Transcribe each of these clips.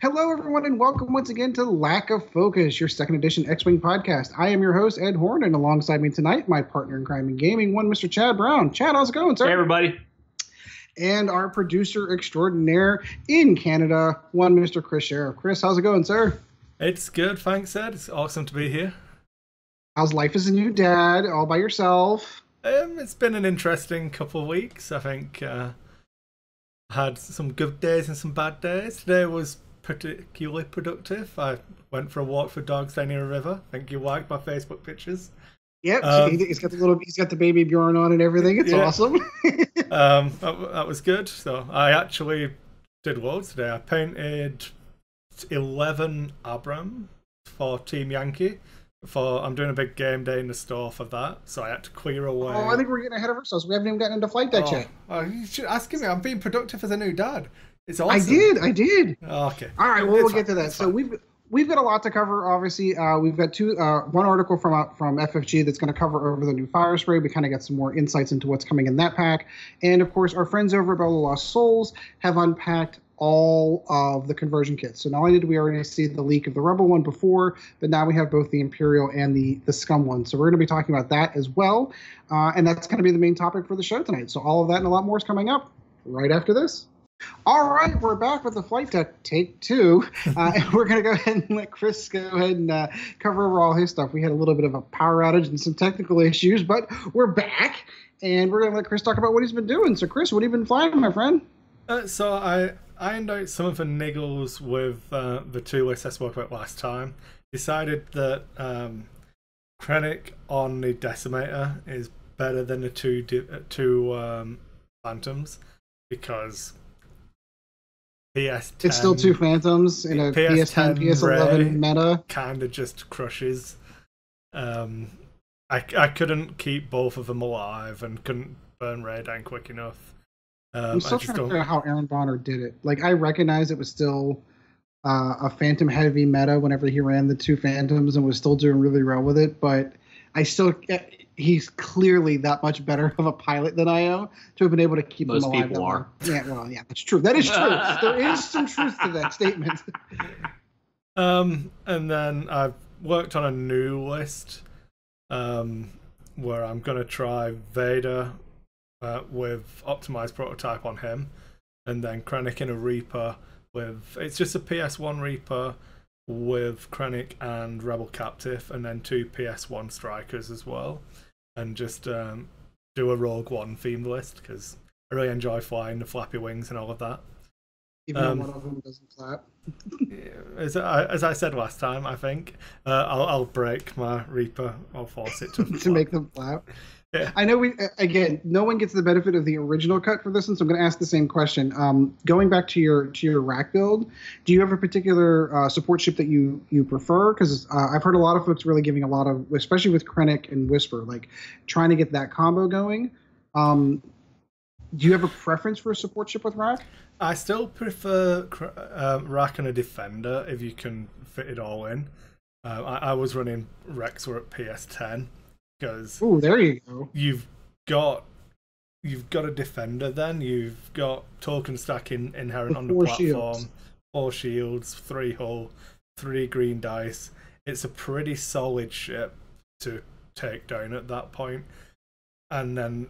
Hello, everyone, and welcome once again to Lack of Focus, your second edition X-Wing podcast. I am your host, Ed Horn, and alongside me tonight, my partner in crime and gaming, one Mr. Chad Brown. Chad, how's it going, sir? Hey, everybody. And our producer extraordinaire in Canada, one Mr. Chris Sheriff. Chris, how's it going, sir? It's good, thanks, Ed. It's awesome to be here. How's life as a new dad, all by yourself? It's been an interesting couple of weeks. I think had some good days and some bad days. Today was particularly productive. I went for a walk for dogs down near a river. I think you liked my Facebook pictures. Yep, he's got the baby Bjorn on and everything. It's awesome. That was good. So I actually did loads today. I painted 11 Abram for Team Yankee. I'm doing a big game day in the store for that, so I had to clear away. Oh, I think we're getting ahead of ourselves. We haven't even gotten into flight deck yet. Oh, you should ask me. I'm being productive as a new dad. It's awesome. I did. Oh, okay. All right. Well, we'll get to that. So we've got a lot to cover. Obviously, we've got one article from FFG that's going to cover over the new fire spray. We kind of got some more insights into what's coming in that pack, and of course, our friends over at Bella Lost Souls have unpacked all of the conversion kits. So not only did we already see the leak of the Rebel one before, but now we have both the Imperial and the Scum one. So we're going to be talking about that as well, and that's going to be the main topic for the show tonight. So all of that and a lot more is coming up right after this. All right, we're back with the flight deck take 2, and we're going to go ahead and let Chris go ahead and cover over all his stuff. We had a little bit of a power outage and some technical issues, but we're back, and we're going to let Chris talk about what he's been doing. So Chris, what have you been flying, my friend? So I ironed out some of the niggles with the two lists I spoke about last time. Decided that Krennic on the Decimator is better than the two Phantoms, because PS10... It's still two Phantoms in a PS10, PS11 meta. Kind of just crushes. I couldn't keep both of them alive and couldn't burn Ray down quick enough. I'm still trying to figure out how Aaron Bonner did it. Like, I recognize it was still a Phantom heavy meta whenever he ran the two Phantoms and was still doing really well with it, but he's clearly that much better of a pilot than I am to have been able to keep him alive. Most people are. Yeah, well, yeah, that's true. That is true. There is some truth to that statement. And then I've worked on a new list where I'm going to try Vader with optimized prototype on him, and then Krennic in a Reaper it's just a PS1 Reaper with Krennic and Rebel Captive, and then two PS1 Strikers as well, and just do a Rogue One themed list because I really enjoy flying the flappy wings and all of that. Even though one of them doesn't flap. As I said last time, I think I'll break my Reaper. I'll force it to make them flap. Yeah. I know no one gets the benefit of the original cut for this one, so I'm going to ask the same question. Going back to your rack build, do you have a particular support ship that you prefer? Because I've heard a lot of folks really giving a lot of, especially with Krennic and Whisper, like trying to get that combo going. Do you have a preference for a support ship with rack? I still prefer rack and a defender if you can fit it all in. I was running Rexor at PS10 because there you go. You've got a defender, then you've got token stack inherent on the platform, shields. 4 shields, 3 hull, 3 green dice. It's a pretty solid ship to take down at that point. And then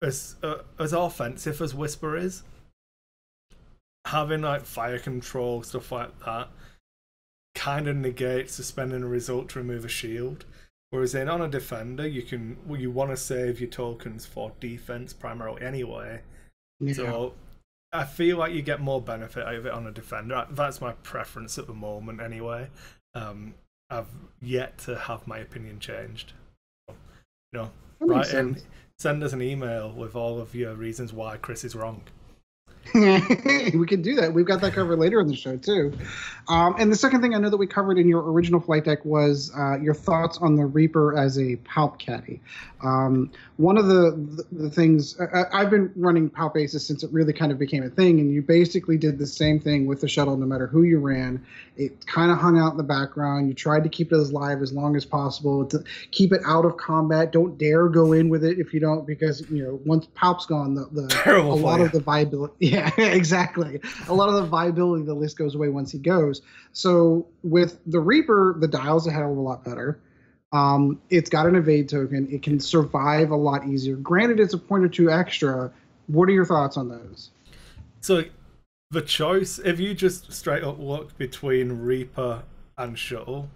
as offensive as Whisper is, having like fire control, stuff like that, kind of negates suspending a result to remove a shield. Whereas on a defender, you want to save your tokens for defense primarily anyway. Yeah. So I feel like you get more benefit out of it on a defender. That's my preference at the moment anyway. I've yet to have my opinion changed. Write in, send us an email with all of your reasons why Chris is wrong. We can do that. We've got that covered later in the show too. And the second thing I know that we covered in your original flight deck was your thoughts on the Reaper as a palp caddy. One of the things I've been running palp bases since it really kind of became a thing, and you basically did the same thing with the shuttle no matter who you ran. It kind of hung out in the background. You tried to keep it as live as long as possible to keep it out of combat. Don't dare go in with it if you don't, because once palp's gone, a lot of the viability. Yeah, exactly. A lot of the viability of the list goes away once he goes. So with the Reaper, the dial's a hell of a lot better. It's got an evade token. It can survive a lot easier. Granted, it's a point or two extra. What are your thoughts on those? So the choice, if you just straight up look between Reaper and Shuttle,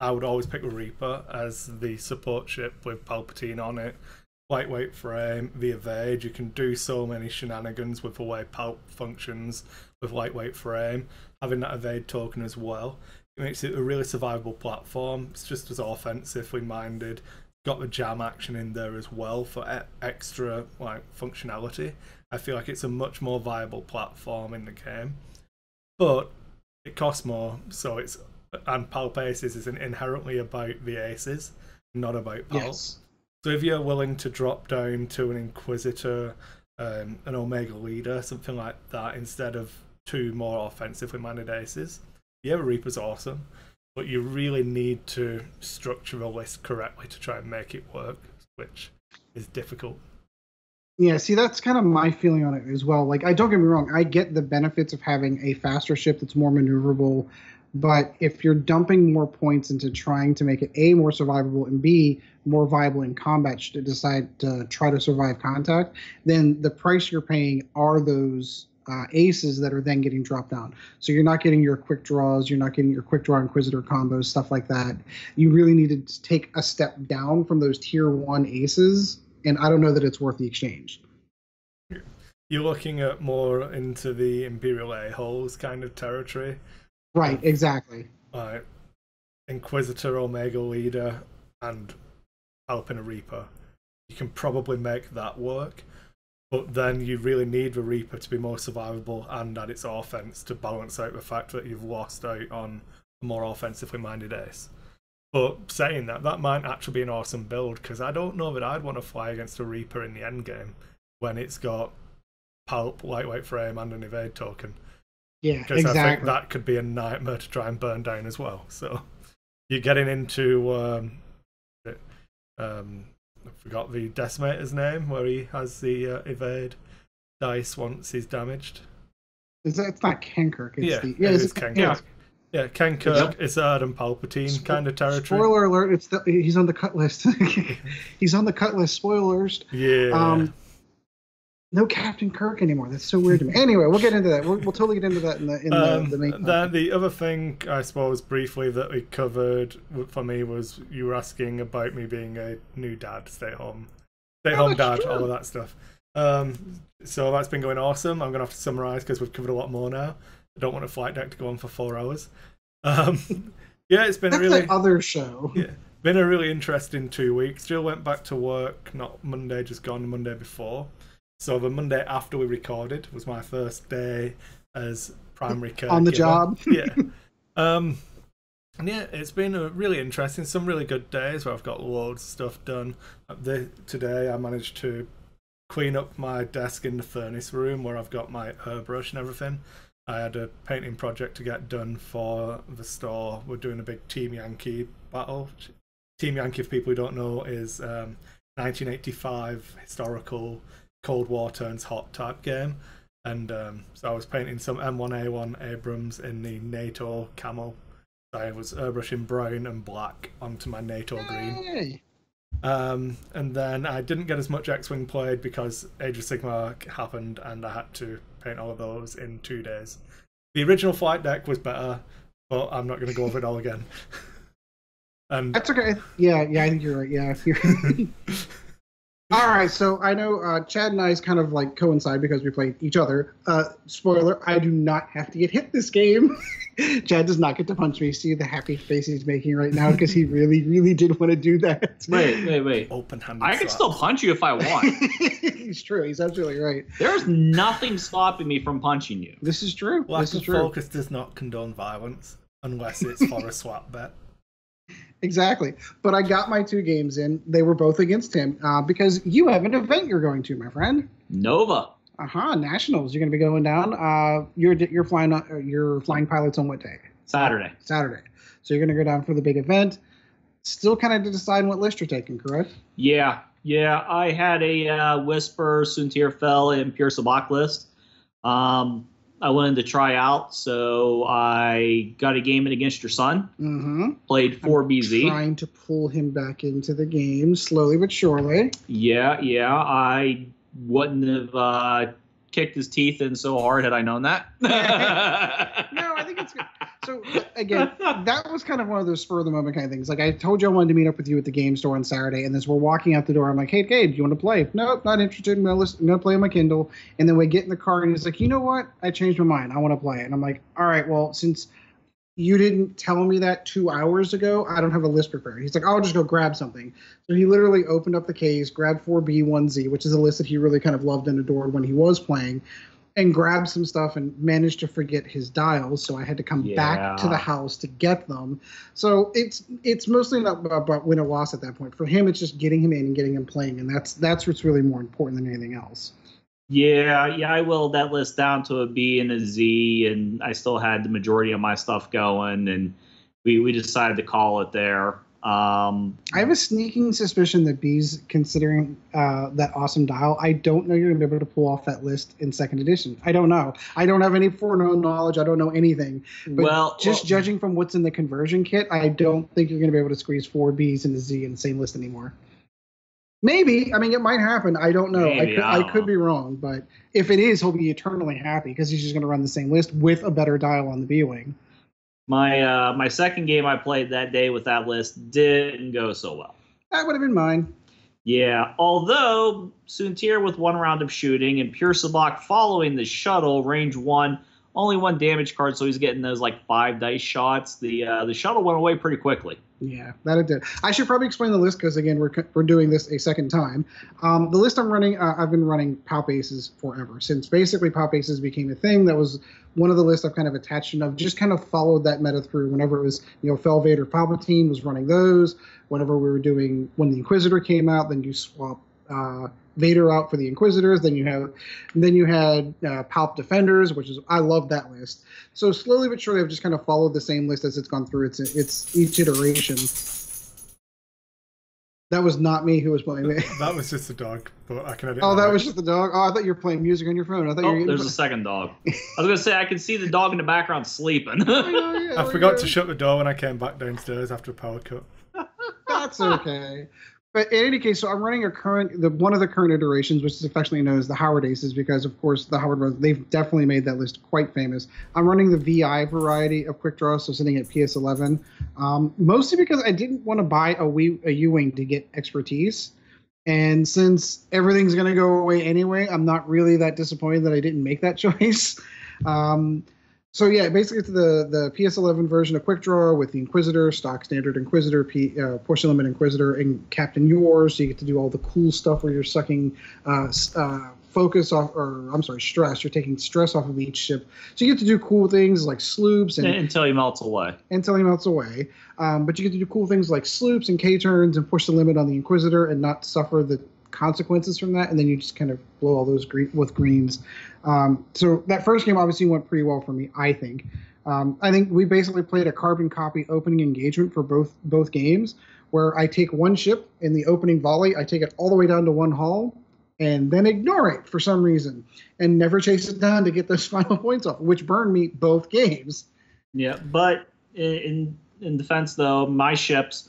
I would always pick Reaper as the support ship with Palpatine on it. Lightweight frame, the evade, you can do so many shenanigans with the way Palp functions with lightweight frame. Having that evade token as well, it makes it a really survivable platform. It's just as offensively minded. Got the jam action in there as well for extra like functionality. I feel like it's a much more viable platform in the game, but it costs more. So it's, and Palp Aces isn't inherently about the aces, not about Palp. Yes. So if you're willing to drop down to an Inquisitor, an Omega Leader, something like that, instead of two more offensively minded aces, yeah, Reaper's awesome. But you really need to structure a list correctly to try and make it work, which is difficult. Yeah, see, that's kind of my feeling on it as well. Like, don't get me wrong, I get the benefits of having a faster ship that's more maneuverable, but if you're dumping more points into trying to make it A, more survivable, and B, more viable in combat to decide to try to survive contact, then the price you're paying are those aces that are then getting dropped down. So you're not getting your quick draws, you're not getting your quick draw Inquisitor combos, stuff like that. You really need to take a step down from those tier 1 aces, and I don't know that it's worth the exchange. You're looking at more into the Imperial A-holes kind of territory. Right, exactly. Like Inquisitor, Omega Leader, and Alpina Reaper. You can probably make that work, but then you really need the Reaper to be more survivable and add its offense to balance out the fact that you've lost out on a more offensively minded ace. But saying that, that might actually be an awesome build, because I don't know that I'd want to fly against a Reaper in the endgame when it's got Palp, lightweight frame, and an evade token. Yeah, because exactly. I think that could be a nightmare to try and burn down as well. So you're getting into I forgot the Decimator's name, where he has the evade dice once he's damaged. It's not Ken Kirk. It's it's Ken Kirk. Yeah, Ken Kirk, Izzard, and Palpatine kind of territory. Spoiler alert! He's on the cut list. He's on the cut list. Spoilers. Yeah. No Captain Kirk anymore. That's so weird to me. Anyway, we'll get into that. We'll totally get into that in the main. The other thing, I suppose, briefly that we covered for me was you were asking about me being a new dad, stay home dad, true. All of that stuff. So that's been going awesome. I'm gonna have to summarize because we've covered a lot more now. I don't want a flight deck to go on for 4 hours. Yeah, it's been that's really other show. Yeah, been a really interesting 2 weeks. Jill went back to work, not Monday, just gone the Monday before. So the Monday after we recorded was my first day as primary caregiver. On the job. Yeah. And yeah, it's been a really interesting, some really good days where I've got loads of stuff done. Today I managed to clean up my desk in the furnace room where I've got my airbrush and everything. I had a painting project to get done for the store. We're doing a big Team Yankee battle. Team Yankee, for people who don't know, is 1985 historical Cold War turns hot type game, and so I was painting some M1A1 Abrams in the NATO camo. I was airbrushing brown and black onto my NATO green. And then I didn't get as much X-Wing played because Age of Sigmar happened, and I had to paint all of those in 2 days. The original flight deck was better, but I'm not going to go over it all again. And that's okay. Yeah, I think you're right. Yeah. All right, so I know Chad and I kind of like coincide because we play each other. Spoiler, I do not have to get hit this game. Chad does not get to punch me. See the happy face he's making right now because he really, really did want to do that. Wait. Open-handed I can still punch you if I want. He's true. He's absolutely right. There's nothing stopping me from punching you. This is true. Lack of focus does not condone violence unless it's for a swap bet. Exactly. But I got my 2 games in. They were both against him because you have an event you're going to, my friend. Nova. Nationals. You're going to be going down. You're flying pilots on what day? Saturday. So you're going to go down for the big event. Still kind of to decide what list you're taking, correct? Yeah. I had a Whisper, Suntir Fell, and Pure Sabak list. I wanted to try out, so I got a game in against your son. Mm-hmm. Played 4BZ. Trying to pull him back into the game slowly but surely. Yeah. I wouldn't have kicked his teeth in so hard had I known that. No, I think it's good. So, again, that was kind of one of those spur-of-the-moment kind of things. Like, I told you I wanted to meet up with you at the game store on Saturday, and as we're walking out the door, I'm like, hey, Gabe, do you want to play? Nope, not interested. I'm going to play on my Kindle. And then we get in the car, and he's like, you know what? I changed my mind. I want to play it. And I'm like, all right, well, since you didn't tell me that 2 hours ago, I don't have a list prepared. He's like, I'll just go grab something. So he literally opened up the case, grabbed 4B1Z, which is a list that he really kind of loved and adored when he was playing, and grabbed some stuff and managed to forget his dials, so I had to come back to the house to get them. So it's mostly not about win or loss at that point. For him, it's just getting him in and getting him playing, and that's what's really more important than anything else. Yeah, I whittled that list down to a B and a Z, and I still had the majority of my stuff going, and we decided to call it there. I have a sneaking suspicion that B's considering that awesome dial. I don't know you're going to be able to pull off that list in second edition. I don't know. I don't have any foreknown knowledge. I don't know anything. But judging from what's in the conversion kit, I don't think you're going to be able to squeeze 4 B's and a Z in the same list anymore. Maybe. I mean, it might happen. I don't know. I could be wrong. But if it is, he'll be eternally happy because he's just going to run the same list with a better dial on the B-Wing. My second game I played that day with that list didn't go so well. That would have been mine. Yeah, although Soontir with 1 round of shooting and Pure Sabak following the shuttle, range 1, only 1 damage card, so he's getting those like 5 dice shots. The shuttle went away pretty quickly. Yeah, that it did. I should probably explain the list because, again, we're doing this a second time. The list I'm running, I've been running Palp Aces forever. Since basically Palp Aces became a thing, that was one of the lists I've kind of attached and I've just kind of followed that meta through. Whenever it was, Fel Vader Palpatine was running those. Whenever we were doing, when the Inquisitor came out, then you swap Vader out for the Inquisitors. Then you had Palp Defenders, which is, I love that list. So slowly but surely, I've just kind of followed the same list as it's gone through its each iteration. That was not me who was playing it. That was just a dog, but I can edit. Oh, that was just the dog. Oh, I thought you were playing music on your phone. I thought there's a second dog. I was gonna say I could see the dog in the background sleeping. I forgot to shut the door when I came back downstairs after a power cut. That's okay. But in any case, so I'm running one of the current iterations, which is affectionately known as the Howard Aces, because of course the Howard brothers, they've definitely made that list quite famous. I'm running the VI variety of Quick Draw, so sitting at PS11, mostly because I didn't want to buy a U-Wing to get expertise. And since everything's going to go away anyway, I'm not really that disappointed that I didn't make that choice. So yeah, basically it's the PS11 version of Quick Draw with the Inquisitor, stock standard Inquisitor, portion limit Inquisitor, and Captain Yours. So you get to do all the cool stuff where you're sucking focus off, stress. You're taking stress off of each ship. So you get to do cool things like sloops until he melts away. But you get to do cool things like sloops and K-turns and push the limit on the Inquisitor and not suffer the consequences from that, and then you just kind of blow all those with greens. So that first game obviously went pretty well for me, I think. I think we basically played a carbon copy opening engagement for both games, where I take one ship in the opening volley, I take it all the way down to one hull, and then ignore it for some reason, and never chase it down to get those final points off, which burned me both games. Yeah, but in defense, though, my ships,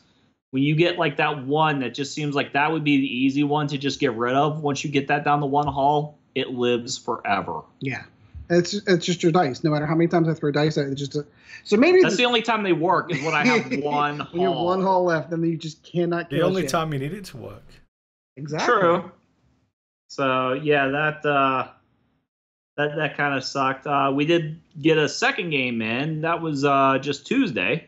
when you get like that one that just seems like that would be the easy one to just get rid of, once you get that down to one hull, it lives forever. Yeah. It's just your dice. No matter how many times I throw dice at it, so maybe that's the only time they work is when I have one hull. When you have one hull left, then you just cannot kill the only time you need it to work. Exactly. True. So yeah, that kind of sucked. We did get a second game in. That was just Tuesday.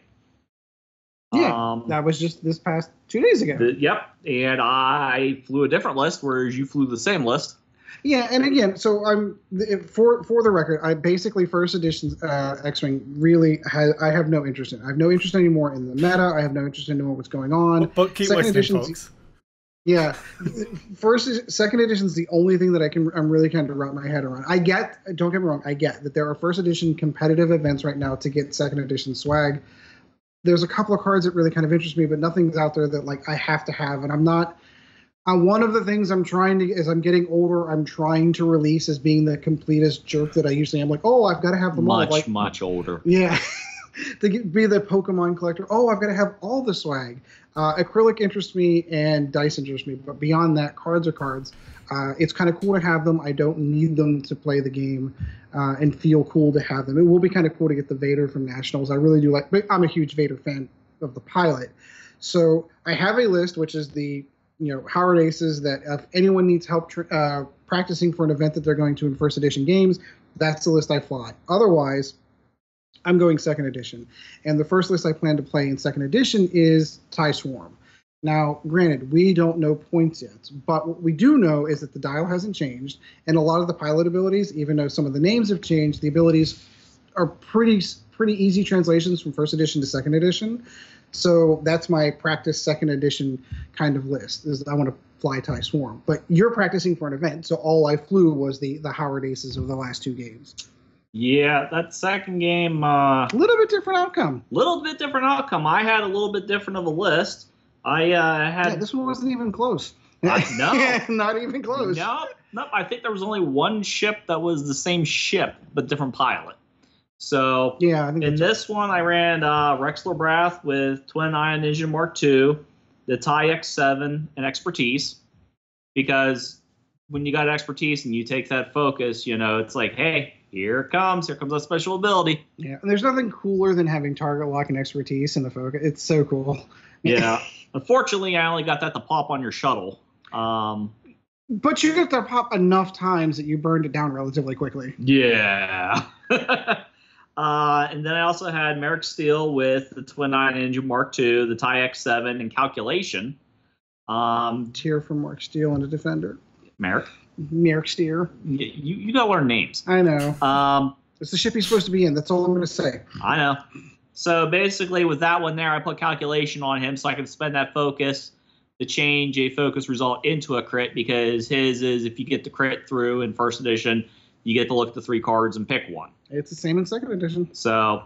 Yeah, that was just this past 2 days ago. Yep, and I flew a different list, whereas you flew the same list. Yeah, and again, so I'm for the record, I basically first edition X-Wing really I have no interest in. I have no interest anymore in the meta. I have no interest in knowing what's going on. But keep listening, folks. Yeah, second edition is the only thing that I'm really kind of wrap my head around. Don't get me wrong, I get that there are first edition competitive events right now to get second edition swag. There's a couple of cards that really kind of interest me, but nothing's out there that like I have to have, and I'm not One of the things I'm trying to, as I'm getting older, I'm trying to release as being the completest jerk that I usually am. Like, oh, I've got to have them all. Like, much older. Yeah. Be the Pokemon collector. Oh, I've got to have all the swag. Acrylic interests me and dice interests me, but beyond that, cards are cards. It's kind of cool to have them. I don't need them to play the game and feel cool to have them. It will be kind of cool to get the Vader from Nationals. I really do like. I'm a huge Vader fan of the pilot, so I have a list which is the Howard Aces that if anyone needs help practicing for an event that they're going to in first edition games, that's the list I fly. Otherwise, I'm going second edition. And the first list I plan to play in second edition is TIE Swarm. Now, granted, we don't know points yet, but what we do know is that the dial hasn't changed, and a lot of the pilot abilities, even though some of the names have changed, the abilities are pretty easy translations from first edition to second edition. So that's my practice second edition kind of list, is I want to fly TIE Swarm. But you're practicing for an event, so all I flew was the Howard Aces of the last two games. Yeah, that second game... a little bit different outcome. I had a little bit different of a list. I had... Yeah, this one wasn't even close. No. Not even close. No, I think there was only one ship that was the same ship, but different pilot. So yeah, I think in this one, I ran Rexler Brath with Twin Ion Engine Mark II, the TIE X7, and Expertise. Because when you got Expertise and you take that focus, it's like, hey, here comes that special ability. Yeah, and there's nothing cooler than having target lock and Expertise in the focus. It's so cool. Yeah. Unfortunately, I only got that to pop on your shuttle. But you get to pop enough times that you burned it down relatively quickly. Yeah. And then I also had Merrick Steel with the Twin Ion Engine Mark II, the TIE X7, and Calculation. Tier from Mark Steel and a Defender. Merrick Steer. You gotta learn names. I know. It's the ship he's supposed to be in. That's all I'm going to say. I know. So basically, with that one there, I put Calculation on him so I can spend that focus to change a focus result into a crit, because his is if you get the crit through in first edition, you get to look at the 3 cards and pick one. It's the same in second edition. So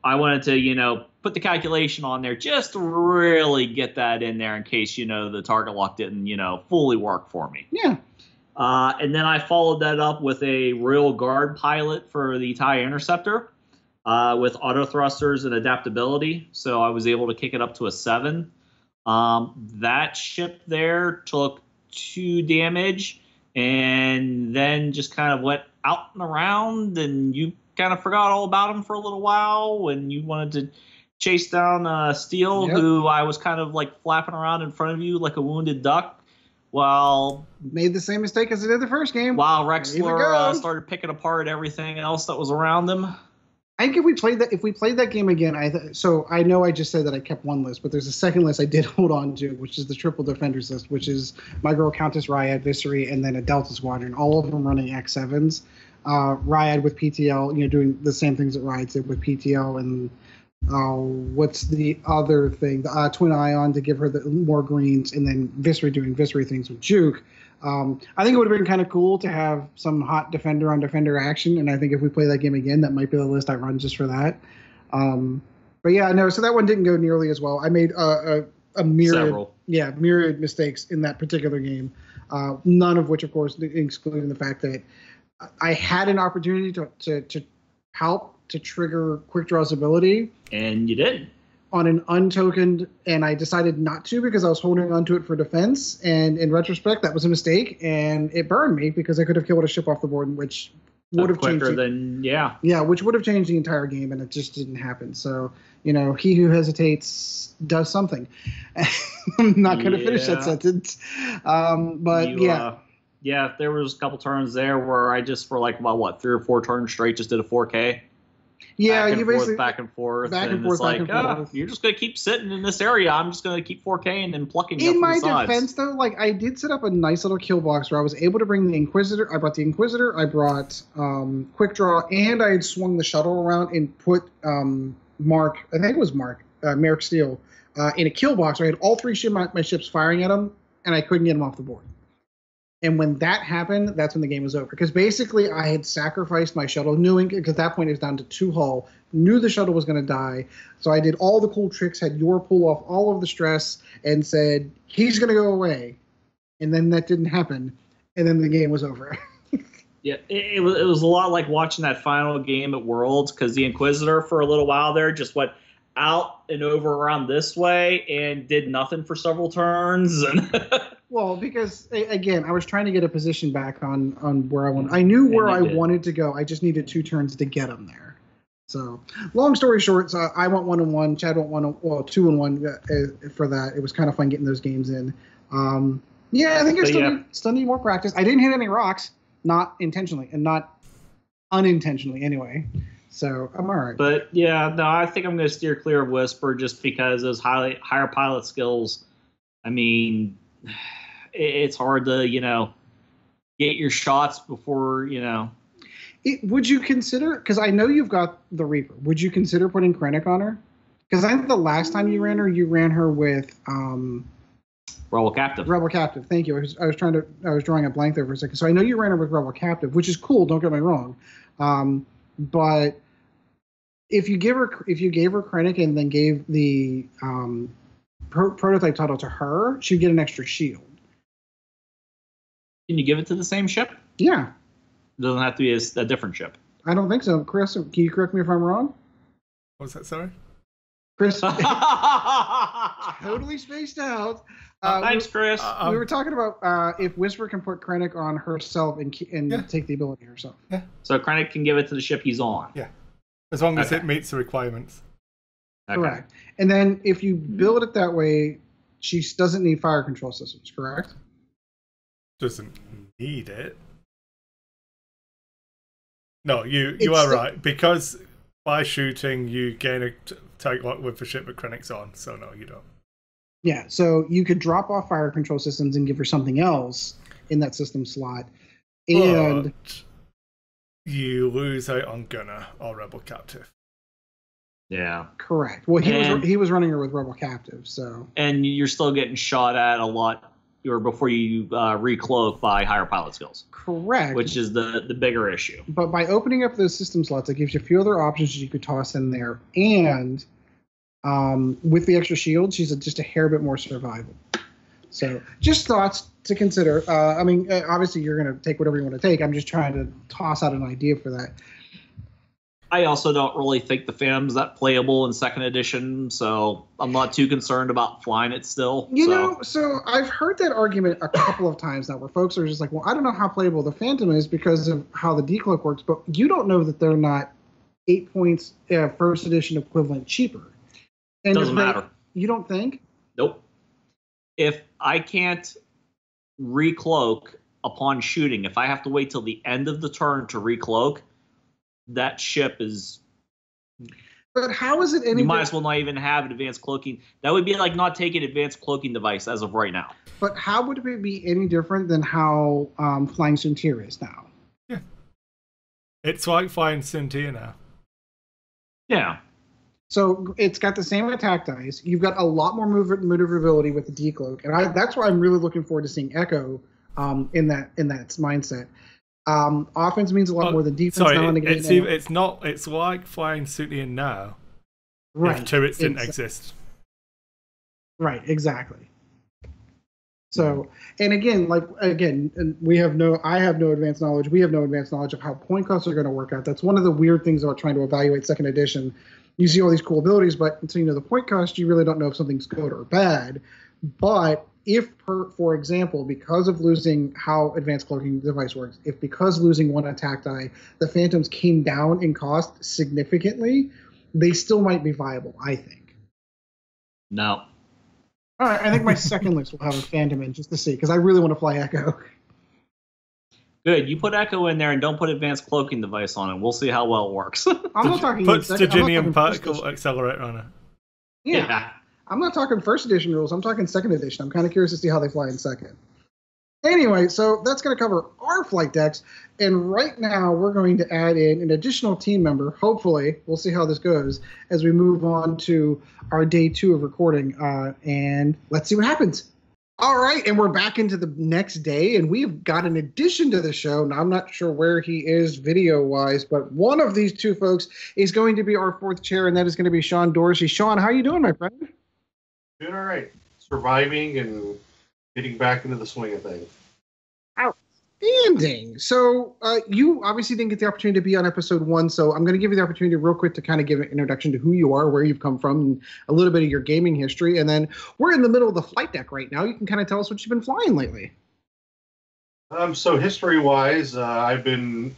I wanted to, put the Calculation on there just to really get that in there in case, the target lock didn't, fully work for me. Yeah. And then I followed that up with a Royal Guard pilot for the TIE Interceptor with auto thrusters and adaptability. So I was able to kick it up to a 7. That ship there took 2 damage and then just kind of went out and around, and you kind of forgot all about him for a little while when you wanted to chase down Steel, yep, who I was kind of like flapping around in front of you like a wounded duck. Well, made the same mistake as I did the first game. While Rexler started picking apart everything else that was around them. I think if we played that game again, so I know I just said that I kept one list, but there's a second list I did hold on to, which is the Triple Defenders list, which is my girl Countess Ryad Visery and then a Delta Squadron, all of them running X7s. Ryad with PTL, doing the same things that Ryad did with PTL, and what's the other thing? The Twin Ion to give her the more greens, and then Visery doing Visery things with Juke. I think it would have been kind of cool to have some hot defender on defender action, and I think if we play that game again, that might be the list I run just for that. But yeah, no, so that one didn't go nearly as well. I made a myriad mistakes in that particular game, none of which, of course, excluding the fact that I had an opportunity to help to trigger Quick Draw's ability. And you did. On an untokened, and I decided not to because I was holding onto it for defense, and in retrospect that was a mistake, and it burned me because I could have killed a ship off the board, which would have changed which would have changed the entire game, and it just didn't happen. So he who hesitates does something. I'm not going to finish that sentence, but there was a couple turns there where I just for like about 3 or 4 turns straight just did a 4K. Yeah, you basically back and forth. It's like, you're just gonna keep sitting in this area. I'm just gonna keep 4K'ing and plucking you up from the sides. In my defense, though, like I did set up a nice little kill box where I was able to bring the Inquisitor. I brought the Inquisitor. I brought Quick Draw, and I had swung the shuttle around and put Merrick Steel, in a kill box. Where I had all 3 my ships firing at him, and I couldn't get him off the board. And when that happened, that's when the game was over. Because basically, I had sacrificed my shuttle, knowing, because at that point it was down to 2 hull, knew the shuttle was going to die. So I did all the cool tricks, had your pull off all of the stress, and said, he's going to go away. and then that didn't happen, and then the game was over. Yeah, it was a lot like watching that final game at Worlds, because the Inquisitor for a little while there just went out and over around this way and did nothing for several turns. Well, because again, I was trying to get a position back on where I wanted. I knew where I wanted to go. I just needed 2 turns to get them there. So, long story short, I went 1-1. Chad went 2-1 for that. It was kind of fun getting those games in. Yeah, I think I still need more practice. I didn't hit any rocks, not intentionally, and not unintentionally anyway. So I'm all right. But yeah, no, I think I'm going to steer clear of Whisper just because those higher pilot skills. I mean, it's hard to get your shots before Would you consider? Because I know you've got the Reaper. Would you consider putting Krennic on her? Because I think the last time you ran her with Rebel Captive. Rebel Captive. Thank you. I was drawing a blank there for a second. So I know you ran her with Rebel Captive, which is cool. Don't get me wrong. But if you gave her Krennic and then gave the prototype title to her, she'd get an extra shield. Can you give it to the same ship? Yeah. It doesn't have to be a different ship. I don't think so. Chris, can you correct me if I'm wrong? What was that, sorry? Chris, totally spaced out. Thanks, Chris. We were talking about if Whisper can put Krennic on herself and take the ability herself. Yeah. So Krennic can give it to the ship he's on. Yeah. As long as it meets the requirements. Okay. Correct. And then if you build it that way, she doesn't need fire control systems, correct? Doesn't need it. No, you are right. Because by shooting, you gain a take lock with the ship that Krennic's on. So no, you don't. Yeah, so you could drop off fire control systems and give her something else in that system slot. And but you lose out on Gunner or Rebel Captive. Yeah. Correct. Well, he was running her with Rebel Captive, so. And you're still getting shot at a lot before you recloak by higher pilot skills. Correct. Which is the bigger issue. But by opening up those system slots, it gives you a few other options you could toss in there. And with the extra shield, she's just a hair bit more survival. So just thoughts to consider. I mean, obviously you're going to take whatever you want to take. I'm just trying to toss out an idea for that. I also don't really think the Phantom's that playable in 2nd edition, so I'm not too concerned about flying it still. So I've heard that argument a couple of times now where folks are just like, well, I don't know how playable the Phantom is because of how the decloak works, but you don't know that they're not 8 points 1st edition equivalent cheaper. And doesn't matter. You don't think? Nope. If I can't recloak upon shooting, if I have to wait till the end of the turn to recloak, that ship is. But how is it any? You might as well not even have an advanced cloaking. That would be like not taking an advanced cloaking device as of right now. But how would it be any different than how Flying Suntir is now? Yeah. It's like Flying Suntir now. Yeah. So it's got the same attack dice. You've got a lot more maneuverability with the decloak, and that's why I'm really looking forward to seeing Echo in that mindset. Offense means a lot more than defense. Sorry, it's not. It's like Flying Suntir now. Right. If turrets didn't exist. Right. Exactly. So, and again, I have no advanced knowledge. We have no advanced knowledge of how point costs are going to work out. That's one of the weird things about trying to evaluate 2nd edition. You see all these cool abilities, but until you know the point cost, you really don't know if something's good or bad. But if, for example, because of losing how advanced cloaking device works, because losing one attack die, the Phantoms came down in cost significantly, they still might be viable, I think. No. All right, I think my second list will have a Phantom in just to see, because I really want to fly Echo. Good. You put Echo in there and don't put advanced cloaking device on it. We'll see how well it works. I'm not talking. Put Stygianium particle accelerator on it. Yeah. I'm not talking 1st edition rules. I'm talking 2nd edition. I'm kind of curious to see how they fly in 2nd. Anyway, so that's going to cover our flight decks. And right now, we're going to add in an additional team member. Hopefully, we'll see how this goes as we move on to our day 2 of recording. And let's see what happens. All right, and we're back into the next day, and we've got an addition to the show. Now, I'm not sure where he is video-wise, but one of these two folks is going to be our 4th chair, and that is going to be Sean Dorsey. Sean, how are you doing, my friend? Doing all right. Surviving and getting back into the swing of things. Outstanding. So you obviously didn't get the opportunity to be on episode 1, so I'm going to give you the opportunity real quick to kind of give an introduction to who you are, where you've come from, and a little bit of your gaming history. And then we're in the middle of the flight deck right now. You can kind of tell us what you've been flying lately. So history-wise, I've been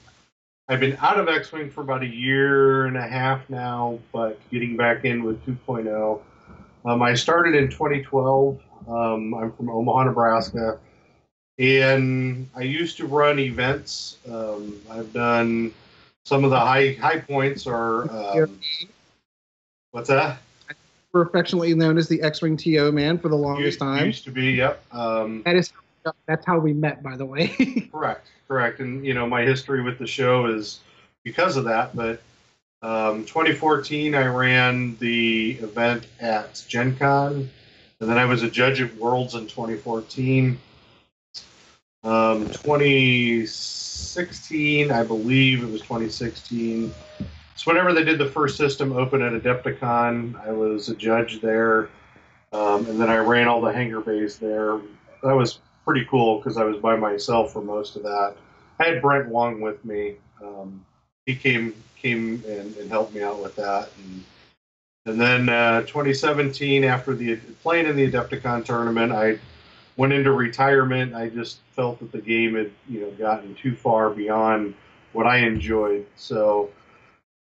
out of X-Wing for about a year and a half now, but getting back in with 2.0. I started in 2012. I'm from Omaha, Nebraska. And I used to run events. I've done some of the high points are what's that? We're affectionately known as the X-Wing TO man for the longest time. Used to be, yep. That's how we met, by the way. Correct. And my history with the show is because of that. But 2014, I ran the event at Gen Con, and then I was a judge at Worlds in 2014. 2016, I believe it was 2016. So whenever they did the first system open at Adepticon, I was a judge there, and then I ran all the hangar bays there. That was pretty cool because I was by myself for most of that. I had Brent Wong with me. He came and helped me out with that, and then 2017, after playing in the Adepticon tournament, I went into retirement. I just felt that the game had, gotten too far beyond what I enjoyed. So,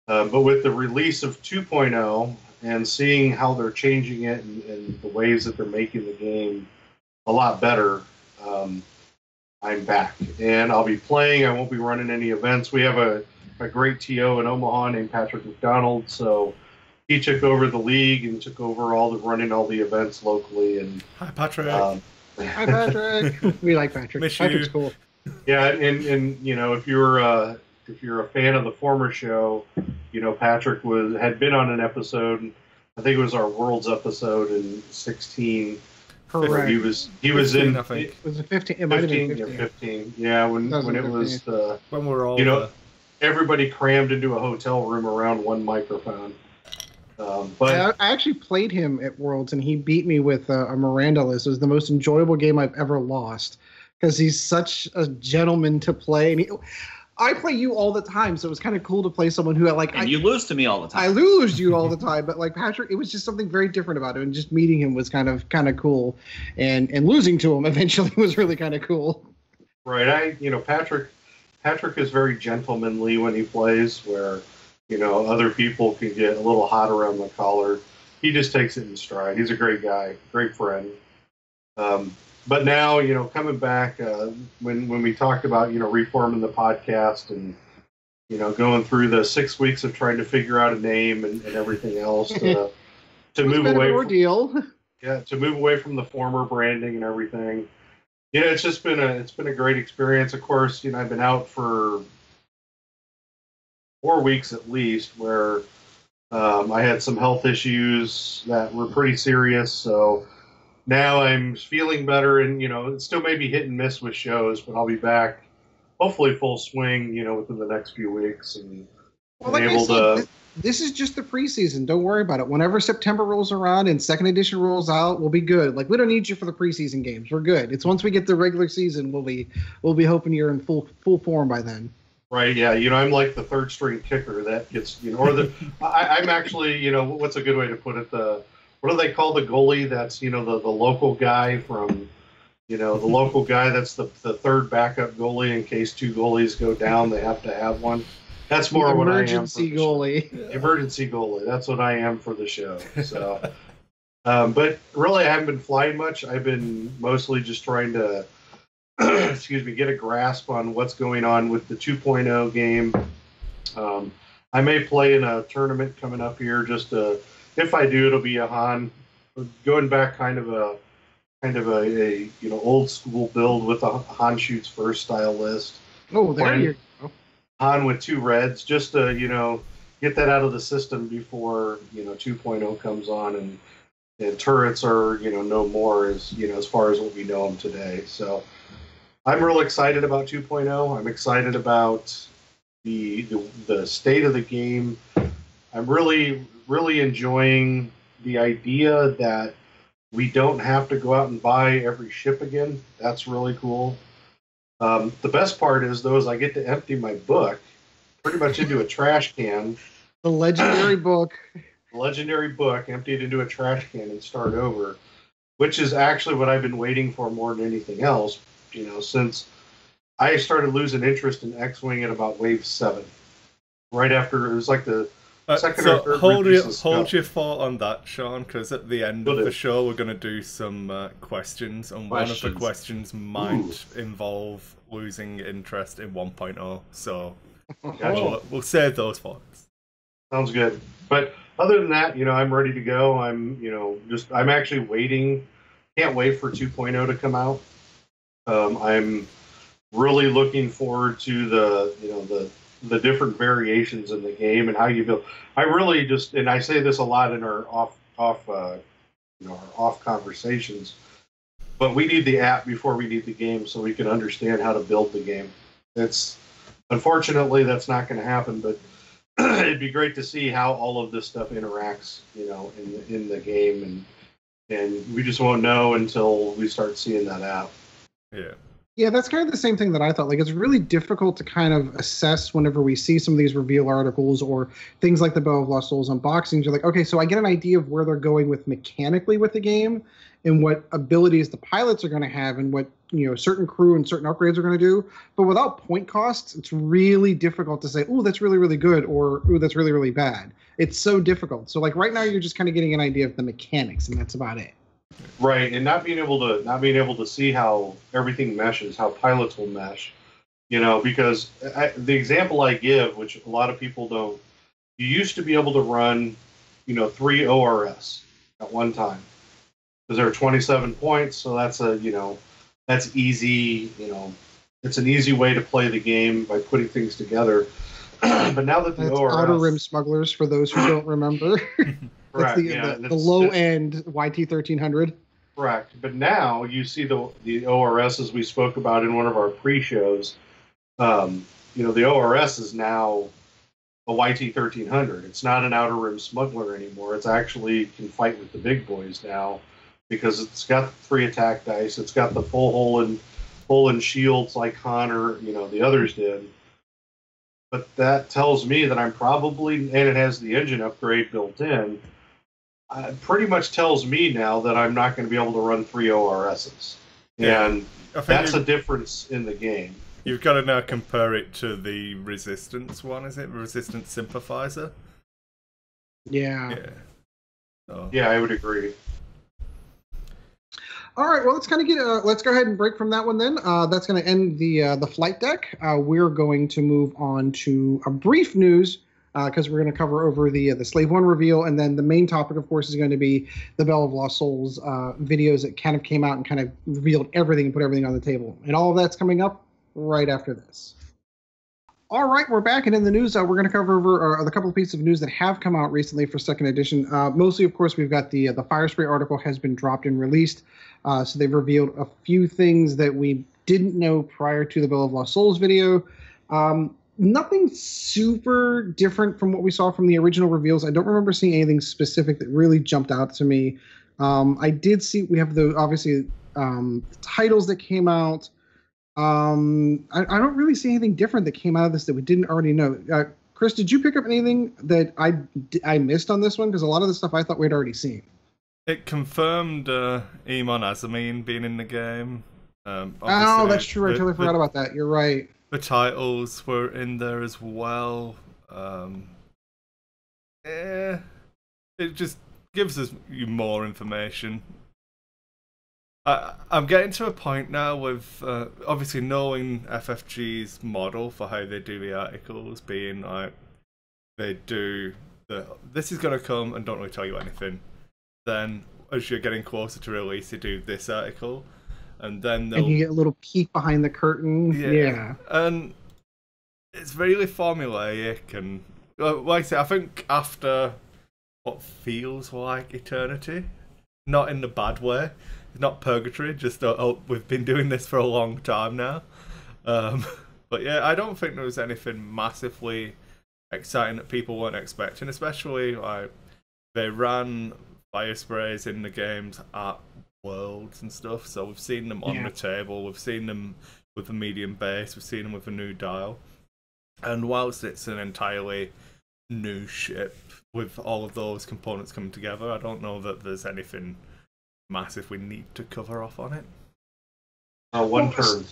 but with the release of 2.0 and seeing how they're changing it and the ways that they're making the game a lot better, I'm back. And I'll be playing. I won't be running any events. We have a great TO in Omaha named Patrick McDonald. So he took over the league and took over running all the events locally. And hi, Patrick. Hi, Patrick. We like Patrick. Miss Patrick's you. cool. Yeah, and if you're a fan of the former show, Patrick had been on an episode. I think it was our Worlds episode in 16. Correct. He was 15, in. I think. Was it 15? It might have been 15. 15. Yeah, 15. Yeah, when it was when we're all everybody crammed into a hotel room around one microphone. But I actually played him at Worlds, and he beat me with a Miranda list. It was the most enjoyable game I've ever lost because he's such a gentleman to play. And I play you all the time, so it was kind of cool to play someone who you lose to me all the time. I lose you all the time, but Patrick, it was just something very different about him, and just meeting him was kind of cool, and losing to him eventually was really kind of cool. Right, Patrick is very gentlemanly when he plays, where other people can get a little hot around the collar. He just takes it in stride. He's a great guy, great friend. But now, coming back, when we talked about, reforming the podcast and, going through the 6 weeks of trying to figure out a name and everything else to move away to move away from the former branding and everything. It's been a great experience. Of course, I've been out for 4 weeks at least, where I had some health issues that were pretty serious. So now I'm feeling better, and it still may be hit and miss with shows, but I'll be back, hopefully full swing, within the next few weeks, and this is just the preseason. Don't worry about it. Whenever September rolls around and second edition rolls out, we'll be good. We don't need you for the preseason games. We're good. It's once we get the regular season, we'll be hoping you're in full form by then. Right, yeah, I'm like the third string kicker that gets, I'm actually, what's a good way to put it? What do they call the goalie that's, the local guy from, the local guy that's the third backup goalie in case two goalies go down, they have to have one. That's more what I am. Emergency goalie. Emergency goalie. That's what I am for the show. So, but really, I haven't been flying much. I've been mostly just trying to get a grasp on what's going on with the 2.0 game. I may play in a tournament coming up here. If I do, it'll be a Han. Going back, kind of a old school build with a Han shoots first style list. Oh, there you go. Han with 2 reds, just to get that out of the system before 2.0 comes on and turrets are no more as far as what we know them today. So I'm real excited about 2.0. I'm excited about the state of the game. I'm really enjoying the idea that We don't have to go out and buy every ship again. That's really cool. The best part is, though, is I get to empty my book pretty much into a trash can. The legendary book. Legendary book, empty it into a trash can and start over, which is actually what I've been waiting for more than anything else, since I started losing interest in X-Wing at about Wave 7. Right after, it was like the second or third. Hold your thought on that, Sean, because at the end of the show we're going to do some questions, and one of the questions might involve losing interest in 1.0, so gotcha. we'll save those thoughts. Sounds good. But other than that, I'm ready to go. I'm actually waiting. Can't wait for 2.0 to come out. I'm really looking forward to the different variations in the game and how you build. I really and I say this a lot in our off conversations, but we need the app before we need the game so we can understand how to build the game. Unfortunately, that's not going to happen, but it'd be great to see how all of this stuff interacts, in the game, and we just won't know until we start seeing that app. Yeah, that's kind of the same thing that I thought. Like, it's really difficult to kind of assess whenever we see some of these reveal articles or things like the Bow of Lost Souls unboxings. You're like, okay, so I get an idea of where they're going with mechanically with the game and what abilities the pilots are going to have and what, certain crew and certain upgrades are going to do. But without point costs, it's really difficult to say, oh, that's really, really good, or, oh, that's really, really bad. It's so difficult. So, like, right now you're just kind of getting an idea of the mechanics, and that's about it. Right, and not being able to see how everything meshes, how pilots will mesh, because the example I give, which a lot of people don't, you used to be able to run, 3 ORS at one time, because there are 27 points, so that's that's easy, it's an easy way to play the game by putting things together. But now that the that's ORS, Outer Rim Smugglers, for those who don't remember. That's the low-end YT-1300. Correct. But now you see the ORS, as we spoke about in one of our pre-shows. The ORS is now a YT-1300. It's not an Outer Rim Smuggler anymore. It's actually can fight with the big boys now because it's got 3 attack dice. It's got the full hull and shields like Connor, the others did. But that tells me that I'm probably, and it has the engine upgrade built in, pretty much tells me now that I'm not going to be able to run 3 ORSs. And that's a difference in the game. You've got to now compare it to the Resistance one, is it? Resistance Sympathizer? Yeah. Yeah, I would agree. All right, well, let's kind of let's go ahead and break from that one then. That's going to end the flight deck. We're going to move on to a brief news because we're going to cover over the Slave 1 reveal, and then the main topic, of course, is going to be the Bell of Lost Souls videos that kind of came out and kind of revealed everything and put everything on the table. And all of that's coming up right after this. All right, we're back, and in the news, we're going to cover over a couple of pieces of news that have come out recently for second edition. Mostly, of course, we've got the Firespray article has been dropped and released. So they've revealed a few things that we didn't know prior to the Bell of Lost Souls video. Nothing super different from what we saw from the original reveals. I don't remember seeing anything specific that really jumped out to me. I did see we have the obviously titles that came out. I don't really see anything different that came out of this that we didn't already know. Chris, did you pick up anything that I missed on this one? Because a lot of the stuff I thought we'd already seen. It confirmed Eamon Azameen being in the game. Oh, that's true. I totally forgot about that. You're right. The titles were in there as well. It just gives us more information. I'm getting to a point now with obviously knowing FFG's model for how they do the articles, being like they do this is going to come and don't really tell you anything. Then as you're getting closer to release, they do this article, and then and you get a little peek behind the curtain. Yeah. And it's really formulaic, and like I say, I think after what feels like eternity, not in the bad way, it's not purgatory, just we've been doing this for a long time now. But yeah, I don't think there was anything massively exciting that people weren't expecting, especially like they ran fire sprays in the games at Worlds and stuff. So we've seen them on the table. We've seen them with the medium base. We've seen them with a new dial. And whilst it's an entirely new ship with all of those components coming together, I don't know that there's anything massive we need to cover off on it. One turn.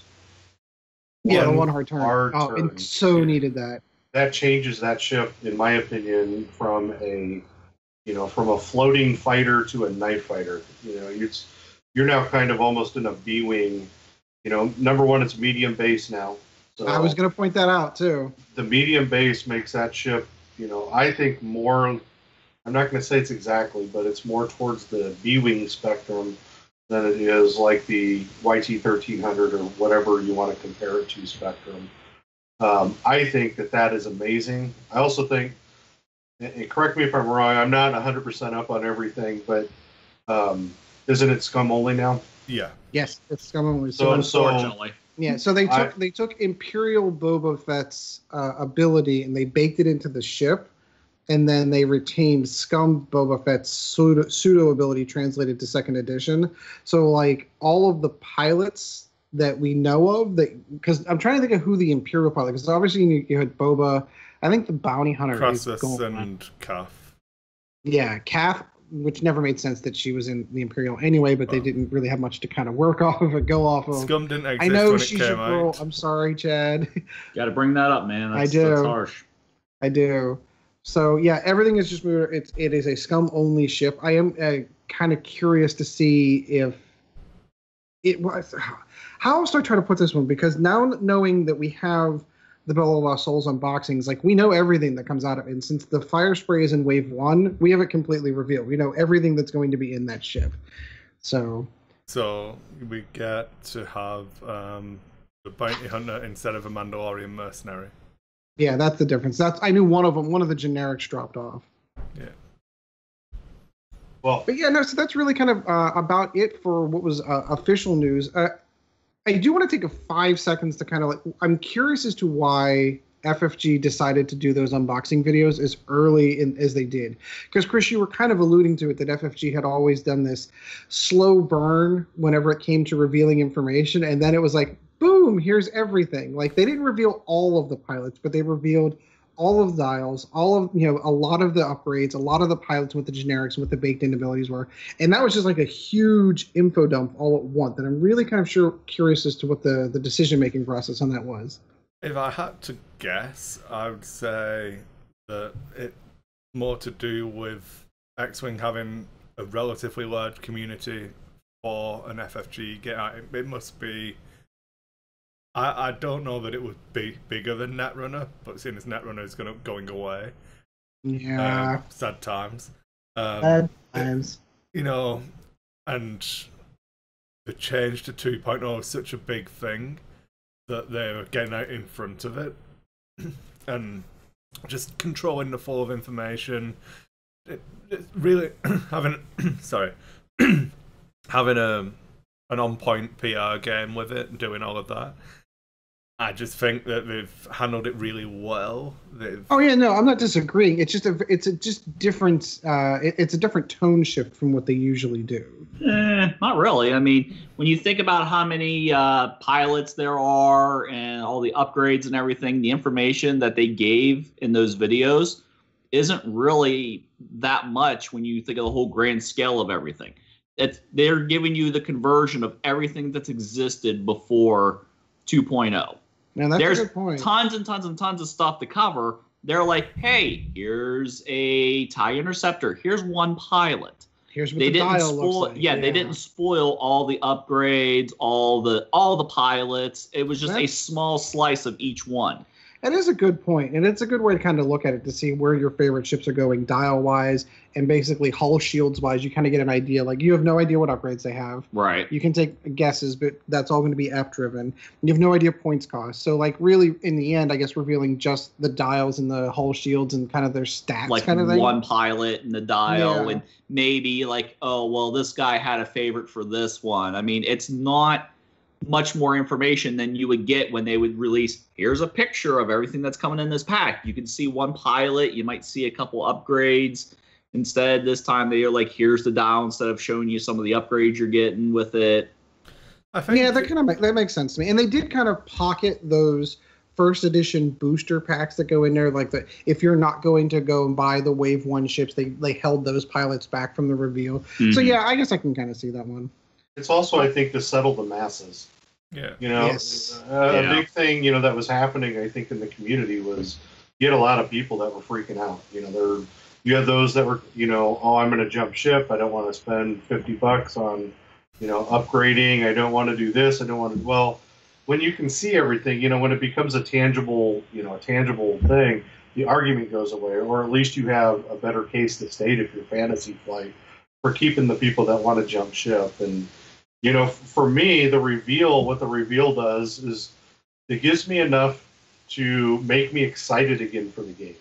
Yeah, one hard turn. And so needed that. That changes that ship, in my opinion, from a floating fighter to a night fighter. You're now kind of almost in a B-wing. Number one, it's medium base now. So I was going to point that out too. The medium base makes that ship, I think more. I'm not going to say it's exactly, but it's more towards the B-wing spectrum than it is like the YT-1300 or whatever you want to compare it to spectrum. I think that is amazing. I also think, and correct me if I'm wrong, I'm not 100% up on everything, but isn't it scum only now? Yeah. Yes, it's scum only. So unfortunately. Yeah, so they took Imperial Boba Fett's ability and they baked it into the ship, and then they retained Scum Boba Fett's pseudo ability translated to second edition. So like all of the pilots that we know of, because I'm trying to think of who the Imperial pilot, because obviously you had Boba, I think the bounty hunter Crassus and Kath. Yeah, Kath, which never made sense that she was in the Imperial anyway, but they didn't really have much to kind of work off of or go off of. Scum didn't exist I know when she's it your came girl. out. I'm sorry, Chad. Got to bring that up, man. That's harsh. I do. So yeah, everything is just moving. It is a Scum only ship. I am kind of curious to see if it was. How else do I try to put this one? Because now knowing that we have the Bell of Lost Souls unboxings, like we know everything that comes out of it. And since the fire spray is in wave 1, we have it completely revealed. We know everything that's going to be in that ship. So we get to have the bounty hunter instead of a Mandalorian mercenary. Yeah, that's the difference. I knew one of them. One of the generics dropped off. Yeah. Well, but yeah, no. So that's really kind of about it for what was official news. I do want to take 5 seconds to kind of I'm curious as to why FFG decided to do those unboxing videos as early as they did. Because, Chris, you were kind of alluding to it, that FFG had always done this slow burn whenever it came to revealing information. And then it was like, boom, here's everything. Like, they didn't reveal all of the pilots, but they revealed all of the dials, all of, a lot of the upgrades, a lot of the pilots, what the generics, what the baked-in abilities were. And that was just like a huge info dump all at once. And I'm really kind of curious as to what the decision-making process on that was. If I had to guess, I would say that it's more to do with X-Wing having a relatively large community for an FFG get out. It must be... I don't know that it would be bigger than Netrunner, but seeing as Netrunner is going away, sad times. Sad times. And the change to 2.0 is such a big thing that they were getting out in front of it and just controlling the flow of information. It really having having an on-point PR game with it and doing all of that. I just think that they've handled it really well. Oh yeah, no, I'm not disagreeing. It's just different. It's a different tone shift from what they usually do. Not really. I mean, when you think about how many pilots there are and all the upgrades and everything, the information that they gave in those videos isn't really that much when you think of the whole grand scale of everything. They're giving you the conversion of everything that's existed before 2.0. Man, that's There's a good point. Tons and tons and tons of stuff to cover. They're like, hey, here's a TIE interceptor. Here's one pilot. Here's what the dial looks like. Yeah, they didn't spoil all the upgrades, all the pilots. It was just a small slice of each one. That is a good point, and it's a good way to kind of look at it to see where your favorite ships are going dial-wise and basically hull shields-wise. You kind of get an idea. Like, you have no idea what upgrades they have. Right. You can take guesses, but that's all going to be F-driven. You have no idea points cost. So, like, really, in the end, I guess revealing just the dials and the hull shields and kind of their stats like kind of thing. One pilot and the dial, and maybe, like, oh, well, this guy had a favorite for this one. I mean, it's not much more information than you would get when they would release, here's a picture of everything that's coming in this pack. You can see one pilot, you might see a couple upgrades, Instead, this time they are like, here's the dial instead of showing you some of the upgrades you're getting with it. I think that makes sense to me. And they did kind of pocket those first edition booster packs that go in there, like if you're not going to go and buy the Wave 1 ships, they held those pilots back from the reveal. Mm-hmm. So yeah, I guess I can kind of see that one. It's also, I think, to settle the masses. Yeah. Yes. A big thing, that was happening, I think, in the community was you had a lot of people that were freaking out. You had those that were, I'm going to jump ship. I don't want to spend $50 on, upgrading. I don't want to do this. I don't want to. Well, when you can see everything, when it becomes a tangible thing, the argument goes away, or at least you have a better case to state if you're Fantasy Flight for keeping the people that want to jump ship. And, for me, what the reveal does is it gives me enough to make me excited again for the game.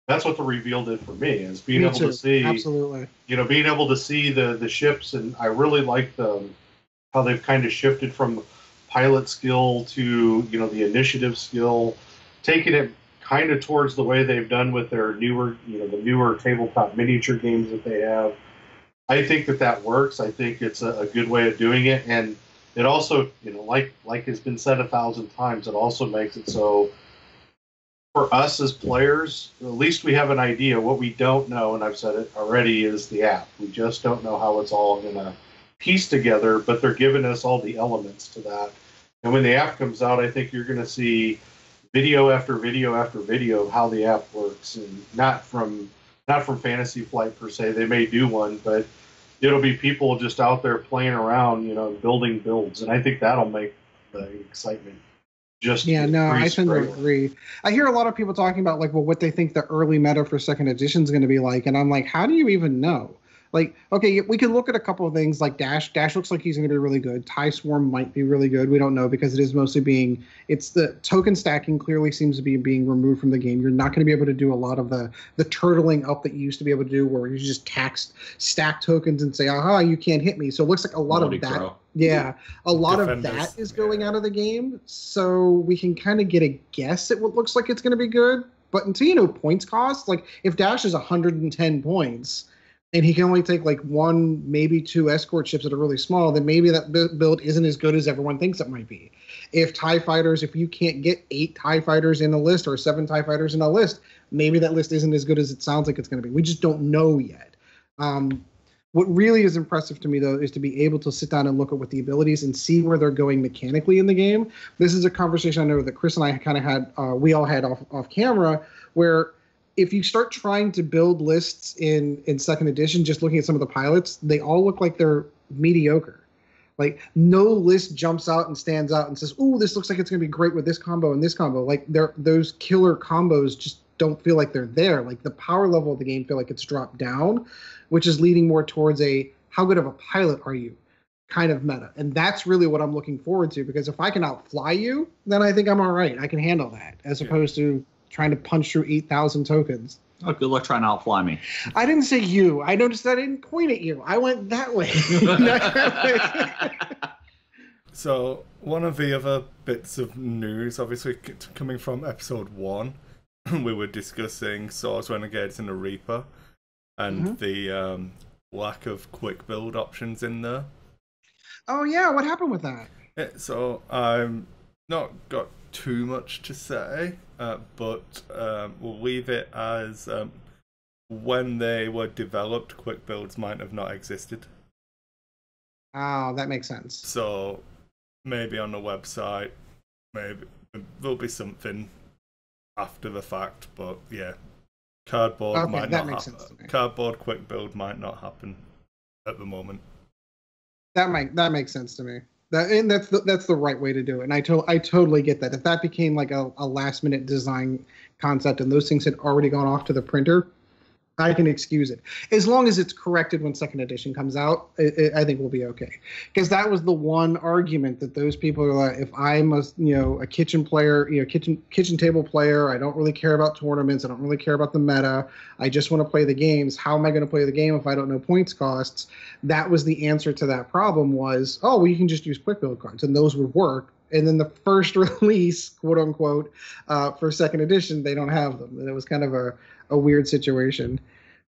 That's what the reveal did for me, is being able to see, absolutely, being able to see the ships. And I really like how they've kind of shifted from pilot skill to the initiative skill, taking it kind of towards the way they've done with their newer the newer tabletop miniature games that they have. I think that works. I think it's a good way of doing it, and it also like has been said 1,000 times, it also makes it so for us as players, at least we have an idea. What we don't know, and I've said it already, is the app. We just don't know how it's all going to piece together, but they're giving us all the elements to that. And when the app comes out, I think you're going to see video after video after video of how the app works, and not from Fantasy Flight per se. They may do one, but it'll be people just out there playing around, building builds, and I think that'll make the excitement just I tend to agree. I hear a lot of people talking about what they think the early meta for second edition is going to be like, and I'm like, how do you even know? Like, okay, we can look at a couple of things like Dash. Dash looks like he's going to be really good. TIE Swarm might be really good. We don't know because it is mostly it's the token stacking clearly seems to be being removed from the game. You're not going to be able to do a lot of the turtling up that you used to be able to do, where you just stack tokens and say, aha, you can't hit me. So it looks like a lot of that. Yeah, a lot of that is going out of the game. So we can kind of get a guess at what looks like it's going to be good. But until points cost, like if Dash is 110 points, and he can only take one, maybe two escort ships that are really small, then maybe that build isn't as good as everyone thinks it might be. If you can't get 8 TIE fighters in a list or 7 TIE fighters in a list, maybe that list isn't as good as it sounds like it's going to be. We just don't know yet. What really is impressive to me, though, is to be able to sit down and look at what the abilities and see where they're going mechanically in the game. This is a conversation I know that Chris and I kind of had, we all had off camera, where if you start trying to build lists in second edition, just looking at some of the pilots, they all look like they're mediocre. Like no list jumps out and stands out and says, "Ooh, this looks like it's going to be great with this combo and this combo." Like those killer combos just don't feel like they're there. Like the power level of the game feel like it's dropped down, which is leading more towards a how good of a pilot are you kind of meta. And that's really what I'm looking forward to, because if I can outfly you, then I think I'm all right. I can handle that, as opposed to trying to punch through 8,000 tokens. Oh, good luck trying to outfly me. I didn't say you. I noticed I didn't point at you. I went that way. So, one of the other bits of news, obviously coming from episode 1, we were discussing Swords, Renegades, and the Reaper, and the lack of quick build options in there. Oh, yeah. What happened with that? So, I'm not got too much to say, but we'll leave it as when they were developed, quick builds might have not existed. Oh, that makes sense. So maybe on the website, maybe there'll be something after the fact, but yeah, cardboard might not happen. Cardboard quick build might not happen at the moment. That makes sense to me. That's the right way to do it, and I totally get that. If that became like a last minute design concept and those things had already gone off to the printer, I can excuse it. As long as it's corrected when second edition comes out, I think we'll be okay. Because that was the one argument that those people are like, if I'm a kitchen player, kitchen table player, I don't really care about tournaments, I don't really care about the meta, I just want to play the games. How am I going to play the game if I don't know points costs? That was the answer to that problem was, oh, well, you can just use quick build cards, and those would work. And then the first release, quote unquote, for second edition, they don't have them. And it was kind of a weird situation.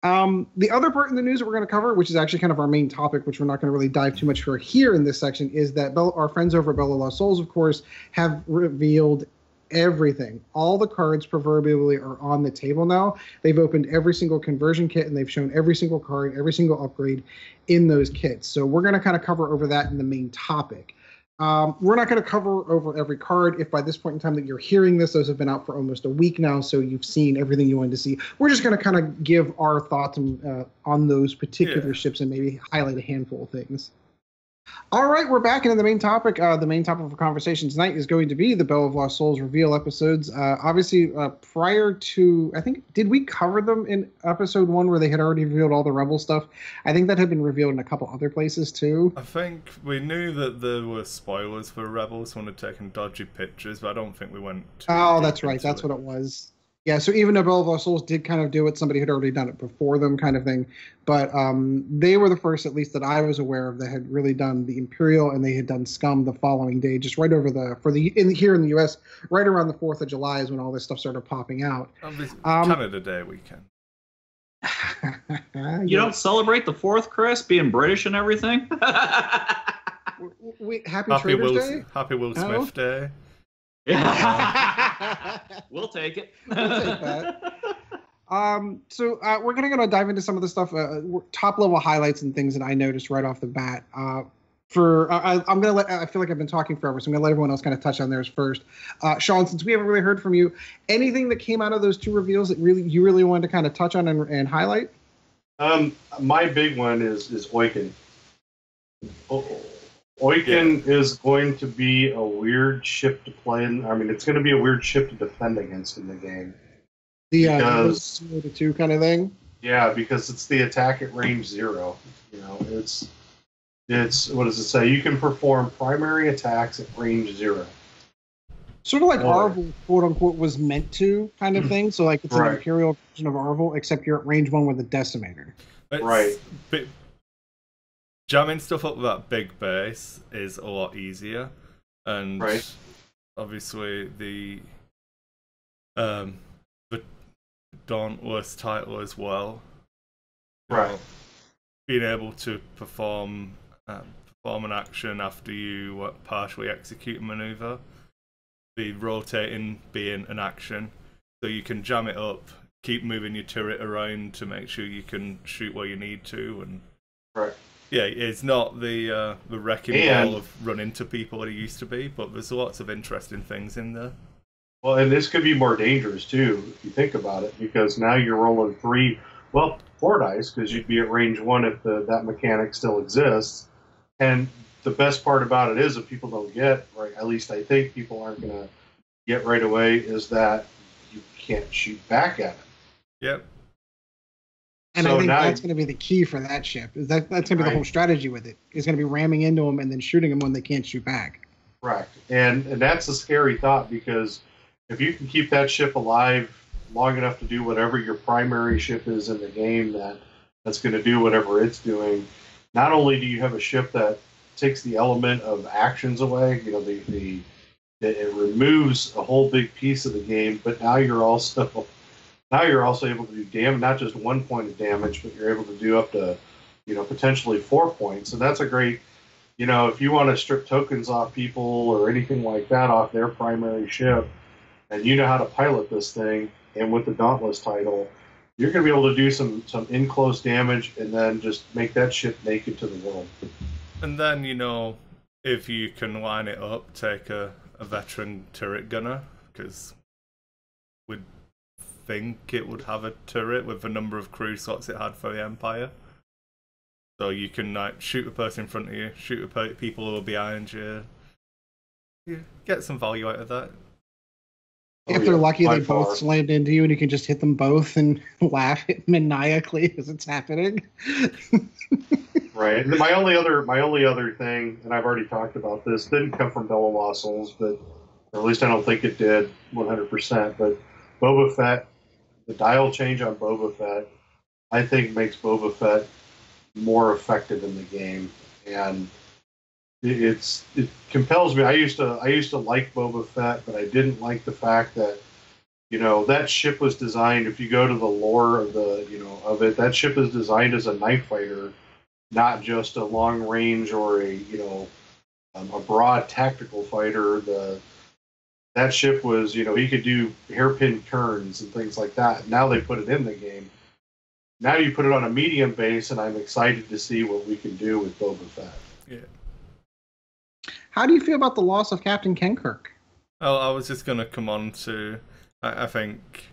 The other part in the news that we're going to cover, which is actually kind of our main topic, which we're not going to really dive too much for here in this section, is that our friends over at Bell of Lost Souls, of course, have revealed everything. All the cards proverbially are on the table now. They've opened every single conversion kit, and they've shown every single card, every single upgrade in those kits. So we're going to kind of cover over that in the main topic. We're not going to cover over every card. If by this point in time that you're hearing this, those have been out for almost a week now, so you've seen everything you wanted to see. We're just going to kind of give our thoughts on those particular ships and maybe highlight a handful of things. All right, we're back into the main topic. The main topic for conversation tonight is going to be the Bell of Lost Souls reveal episodes. Obviously, prior to, I think, did we cover them in episode 1 where they had already revealed all the Rebel stuff? I think that had been revealed in a couple other places too. I think we knew that there were spoilers for Rebels when they'd taken dodgy pictures, but I don't think we went too Oh, that's right. That's what it was. Yeah, so even though Bell of Lost Souls did kind of do it, somebody had already done it before them kind of thing. But they were the first, at least that I was aware of, that had really done the Imperial, and they had done Scum the following day, just right over here in the U.S., right around the 4th of July is when all this stuff started popping out. Canada Day weekend. You don't celebrate the 4th, Chris, being British and everything? Happy Trader's Day? Happy Will Smith Day. We'll take it. We'll take that. So we're going to dive into some of the stuff, top level highlights and things that I noticed right off the bat. I feel like I've been talking forever, so I'm going to let everyone else kind of touch on theirs first. Sean, since we haven't really heard from you, anything that came out of those 2 reveals that you really wanted to kind of touch on and highlight? My big one is Oiken. Oiken is going to be a weird ship to play in. I mean, it's going to be a weird ship to defend against in the game. Because 0-2 kind of thing. Yeah, because it's the attack at range 0. You know, it's what does it say? You can perform primary attacks at range 0. Sort of like Arvel, quote unquote, was meant to kind of thing. So like it's an Imperial version of Arvel, except you're at range 1 with a Decimator. Right. But jamming stuff up with that big base is a lot easier, and obviously the Dauntless title as well. Right. Being able to perform an action after you partially execute a maneuver. The rotating being an action, so you can jam it up, keep moving your turret around to make sure you can shoot where you need to, and yeah, it's not the wrecking ball of run into people that it used to be, but there's lots of interesting things in there. Well, and this could be more dangerous too, if you think about it, because now you're rolling 4 dice, because you'd be at range 1 if that mechanic still exists. And the best part about it is, if people don't get, right, at least I think people aren't going to get right away, is that you can't shoot back at it. Yep. And so I think that's going to be the key for that ship. That's going to be the whole strategy with it. Is going to be ramming into them and then shooting them when they can't shoot back. Correct. And that's a scary thought, because if you can keep that ship alive long enough to do whatever your primary ship is in the game, that's going to do whatever it's doing, not only do you have a ship that takes the element of actions away, you know, it removes a whole big piece of the game, but now you're also able to do damage, not just 1 point of damage, but you're able to do up to, you know, potentially 4 points. And that's a great, you know, if you want to strip tokens off people or anything like that off their primary ship, and you know how to pilot this thing, and with the Dauntless title, you're going to be able to do some in-close damage and then just make that ship naked to the world. And then, you know, if you can line it up, take a veteran turret gunner, because we'd think it would have a turret with the number of crew slots it had for the Empire. So you can like shoot a person in front of you, shoot people who are behind you. You get some value out of that. If they're lucky, they both slammed into you, and you can just hit them both and laugh maniacally as it's happening. Right. And my only other thing, and I've already talked about this, didn't come from Bell of Lost Souls, but or at least I don't think it did 100%. But Boba Fett, the dial change on Boba Fett, I think makes Boba Fett more effective in the game, and it compels me. I used to like Boba Fett, but I didn't like the fact that that ship was designed. If you go to the lore of it, that ship is designed as a knife fighter, not just a long range or a broad tactical fighter. That ship was, he could do hairpin turns and things like that. Now they put it in the game. Now you put it on a medium base, and I'm excited to see what we can do with Boba Fett. Yeah. How do you feel about the loss of Captain Ken Kirk? Oh, I was just going to come on to, I think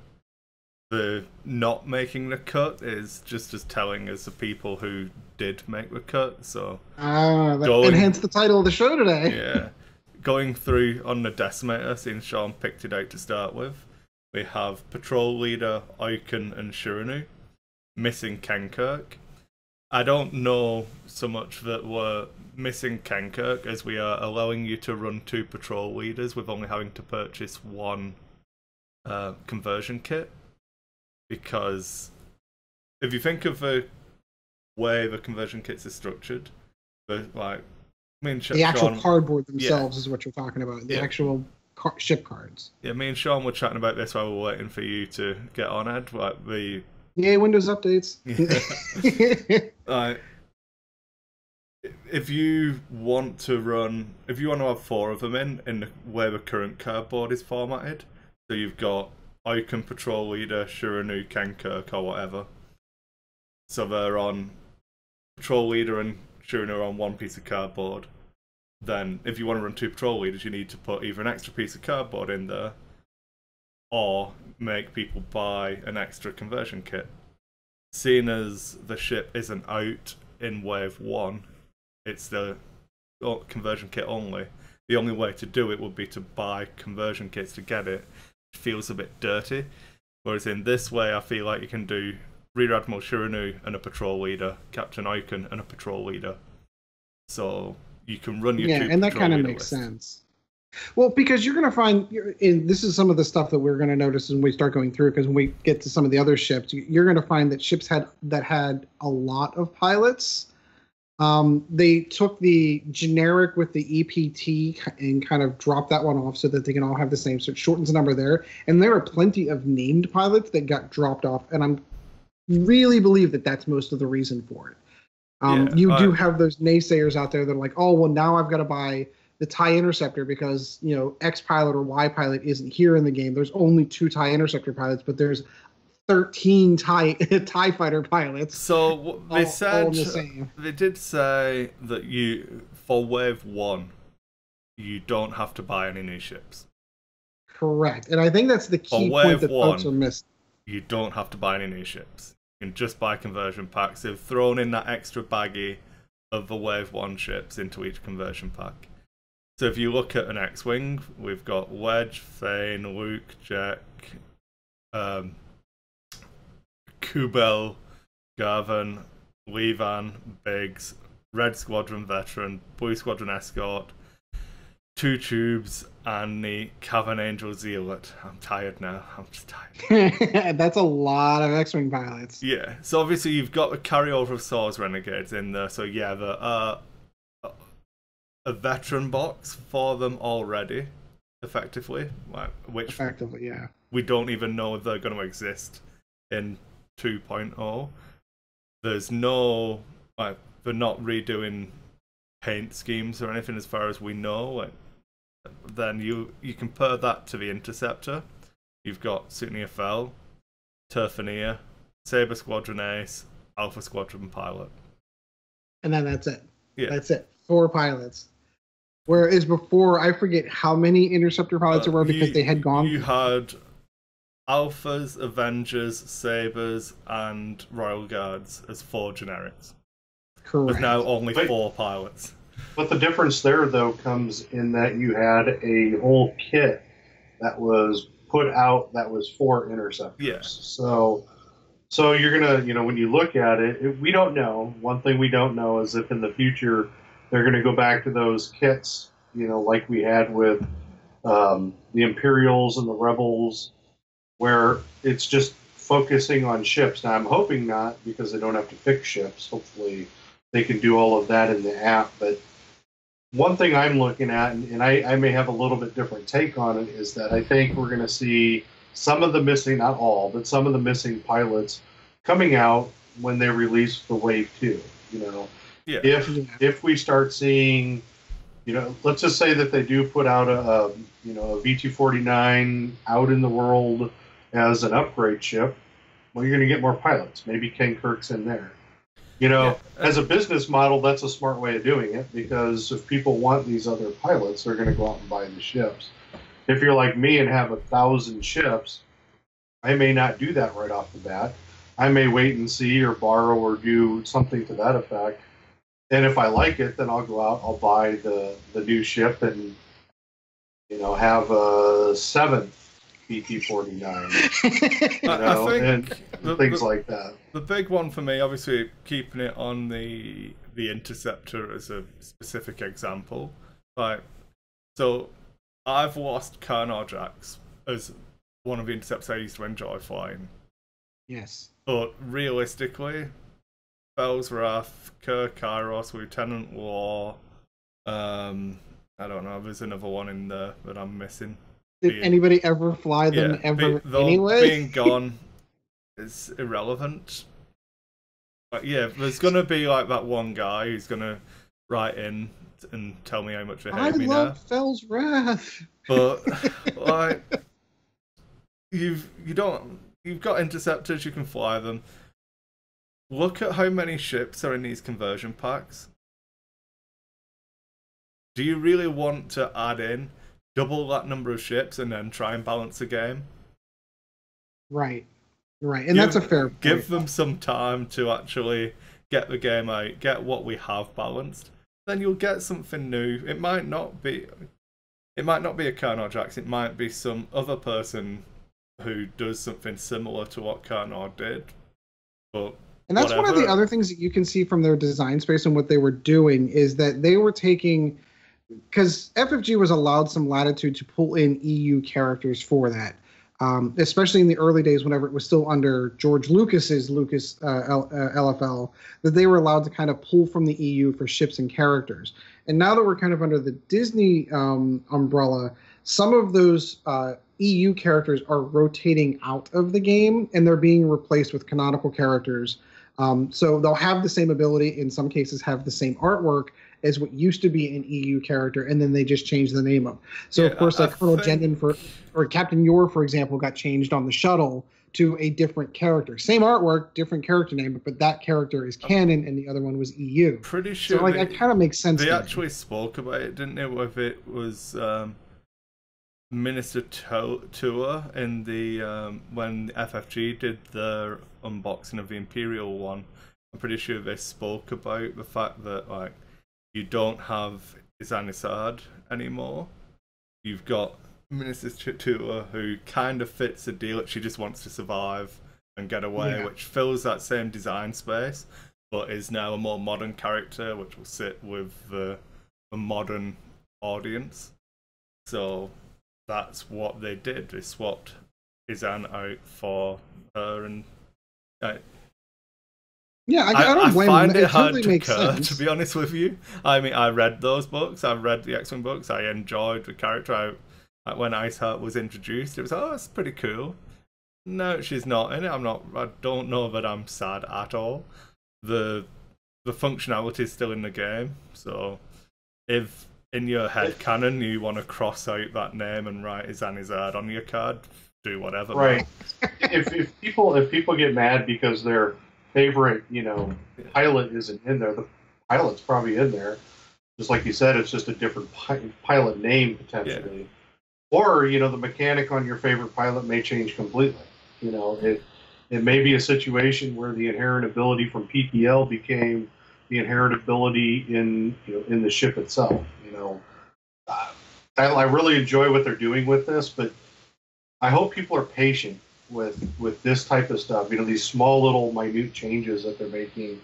the not making the cut is just as telling as the people who did make the cut. So and hence the title of the show today. Yeah. Going through on the Decimator, seeing Sean picked it out to start with, we have Patrol Leader Icon and Shiranu missing Ken Kirk. I don't know so much that we're missing Ken Kirk as we are allowing you to run 2 patrol leaders with only having to purchase 1 conversion kit. Because if you think of the way the conversion kits are structured, the actual cardboard themselves is what you're talking about. The actual ship cards. Yeah, me and Sean were chatting about this while we were waiting for you to get on, Ed. Windows updates. If you want to have 4 of them in the way the current cardboard is formatted, so you've got Icon, Patrol Leader, Shiranu, Ken Kirk, or whatever. So they're on Patrol Leader and Shiranu are on 1 piece of cardboard. Then, if you want to run 2 patrol leaders, you need to put either an extra piece of cardboard in there, or make people buy an extra conversion kit. Seeing as the ship isn't out in Wave 1, it's the conversion kit only. The only way to do it would be to buy conversion kits to get it. It feels a bit dirty. Whereas in this way, I feel like you can do Rear Admiral Shiranu and a patrol leader, Captain Icon and a patrol leader. So you can run your 2 and that kind of makes sense. Well, because you're going to find, and this is some of the stuff that we're going to notice when we start going through, because when we get to some of the other ships, you're going to find that ships had a lot of pilots. They took the generic with the EPT and kind of dropped that one off so that they can all have the same, so it shortens the number there. And there are plenty of named pilots that got dropped off, and I really believe that that's most of the reason for it. You do have those naysayers out there that are like, oh, well, now I've got to buy the TIE Interceptor because, X pilot or Y pilot isn't here in the game. There's only 2 TIE Interceptor pilots, but there's 13 TIE fighter pilots. So they said they did say that for Wave 1, you don't have to buy any new ships. Correct, and I think that's the key point that folks are missing. You don't have to buy any new ships. You can just buy conversion packs. They've thrown in that extra baggie of the Wave 1 ships into each conversion pack. So if you look at an X-Wing, we've got Wedge, Thane, Luke, Jack, Kubel, Garvin, Levan, Biggs, Red Squadron Veteran, Blue Squadron Escort, 2 Tubes, and the Cavern Angel Zealot. I'm tired now. I'm just tired. That's a lot of X-Wing pilots. Yeah. So obviously you've got the carryover of Source Renegades in there. So yeah, there are a veteran box for them already, effectively. Effectively, yeah. We don't even know if they're going to exist in 2.0. There's no, they're not redoing paint schemes or anything as far as we know. Then you compare that to the Interceptor. You've got Sutnia Fel, Turfania, Saber Squadron Ace, Alpha Squadron Pilot. And then that's it. Yeah. That's it. 4 pilots. Whereas before, I forget how many Interceptor pilots there were because they had gone. You had Alphas, Avengers, Sabers, and Royal Guards as 4 generics. Correct. There's now only 4 pilots. But the difference there, though, comes in that you had a whole kit that was put out that was for Interceptors. Yeah. So you're going to, when you look at it, we don't know. One thing we don't know is if in the future they're going to go back to those kits, like we had with the Imperials and the Rebels, where it's just focusing on ships. Now, I'm hoping not, because they don't have to fix ships. Hopefully they can do all of that in the app. But one thing I'm looking at, and I may have a little bit different take on it, is that I think we're going to see some of the missing, not all, but some of the missing pilots coming out when they release the Wave 2. You know, if we start seeing, you know, let's just say that they do put out a V249 out in the world as an upgrade ship, well, you're going to get more pilots. Maybe Ken Kirk's in there. You know, as a business model, that's a smart way of doing it, because if people want these other pilots, they're going to go out and buy the ships. If you're like me and have 1,000 ships, I may not do that right off the bat. I may wait and see or borrow or do something to that effect. And if I like it, then I'll go out, I'll buy the new ship and, you know, have a 7th BT-49, and things like that. The big one for me, obviously, keeping it on the Interceptor as a specific example. So I've lost Carnage as one of the interceptors I used to enjoy flying. Yes. But realistically, Bell's Wrath, Kirk Kairos, Lieutenant Law, I don't know, there's another one in there that I'm missing. Did anybody ever fly them anyway? Being gone is irrelevant. But yeah, there's gonna be like that one guy who's gonna write in and tell me how much they hate me now. I love Fell's Wrath. But like, you've got interceptors, you can fly them. Look at how many ships are in these conversion packs. Do you really want to add in double that number of ships and then try and balance the game? Right. And that's a fair point. Give them some time to actually get the game out, get what we have balanced. Then you'll get something new. It might not be a Carnage Axe, it might be some other person who does something similar to what Carnage did. And that's one of the other things that you can see from their design space and what they were doing is that they were taking, because FFG was allowed some latitude to pull in EU characters for that, especially in the early days whenever it was still under George Lucas's LFL, that they were allowed to kind of pull from the EU for ships and characters. And now that we're kind of under the Disney umbrella, some of those EU characters are rotating out of the game and they're being replaced with canonical characters. So they'll have the same ability, in some cases have the same artwork as what used to be an EU character, and then they just changed the name of. So of course, like Colonel Jendon or Captain Yor, for example, got changed on the shuttle to a different character. Same artwork, different character name, but that character is canon, and the other one was EU. Pretty sure. So that kind of makes sense. They actually spoke about it, didn't they? If it was Minister Tour in the when FFG did the unboxing of the Imperial one. I'm pretty sure they spoke about the fact that like you don't have Izanissard anymore. You've got Minister Tour who kind of fits the deal. She just wants to survive and get away, which fills that same design space, but is now a more modern character, which will sit with the modern audience. So that's what they did. They swapped Izan out for her, and I don't blame them. Find it hard to care, to be honest with you. I mean, I read those books. I read the X-Wing books. I enjoyed the character. When Iceheart was introduced, it was it's pretty cool. No, she's not in it. I don't know that I'm sad at all. The functionality is still in the game. So if in your head canon you want to cross out that name and write Izanissard on your card, do whatever. Right. if people get mad because their favorite, pilot isn't in there, the pilot's probably in there. Just like you said, it's just a different pilot name potentially. Yeah. Or, the mechanic on your favorite pilot may change completely. It may be a situation where the inherent ability from PTL became the inherent ability in the ship itself. I really enjoy what they're doing with this, but I hope people are patient with this type of stuff. These small little minute changes that they're making,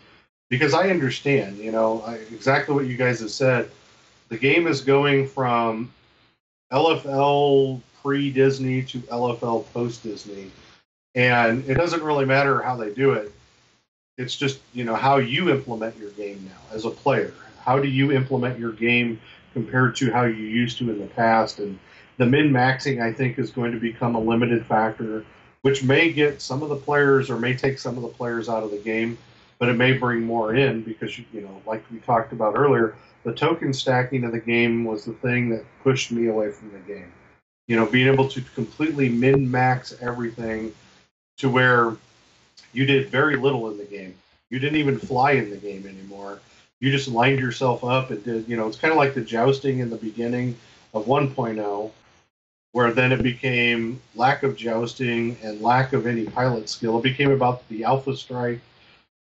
because I understand. Exactly what you guys have said. The game is going from LFL pre-Disney to LFL post-Disney, and it doesn't really matter how they do it. It's just how you implement your game now as a player. How do you implement your game compared to how you used to in the past? And The min-maxing, I think, is going to become a limited factor, which may get some of the players or may take some of the players out of the game, but it may bring more in because, like we talked about earlier, the token stacking of the game was the thing that pushed me away from the game. Being able to completely min-max everything to where you did very little in the game. You didn't even fly in the game anymore. You just lined yourself up and did, it's kind of like the jousting in the beginning of 1.0, where then it became lack of jousting and lack of any pilot skill. It became about the alpha strike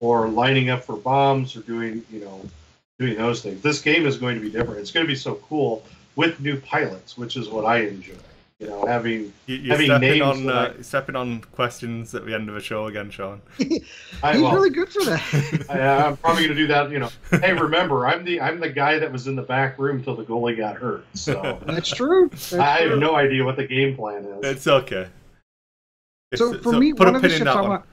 or lining up for bombs or doing those things. This game is going to be different. It's going to be so cool with new pilots, which is what I enjoy. Having names. Stepping on questions at the end of a show again, Sean. He's really good for that. I'm probably going to do that. Hey, remember, I'm the guy that was in the back room till the goalie got hurt. So that's true. I have no idea what the game plan is. It's okay. So for me, one of the ships I want.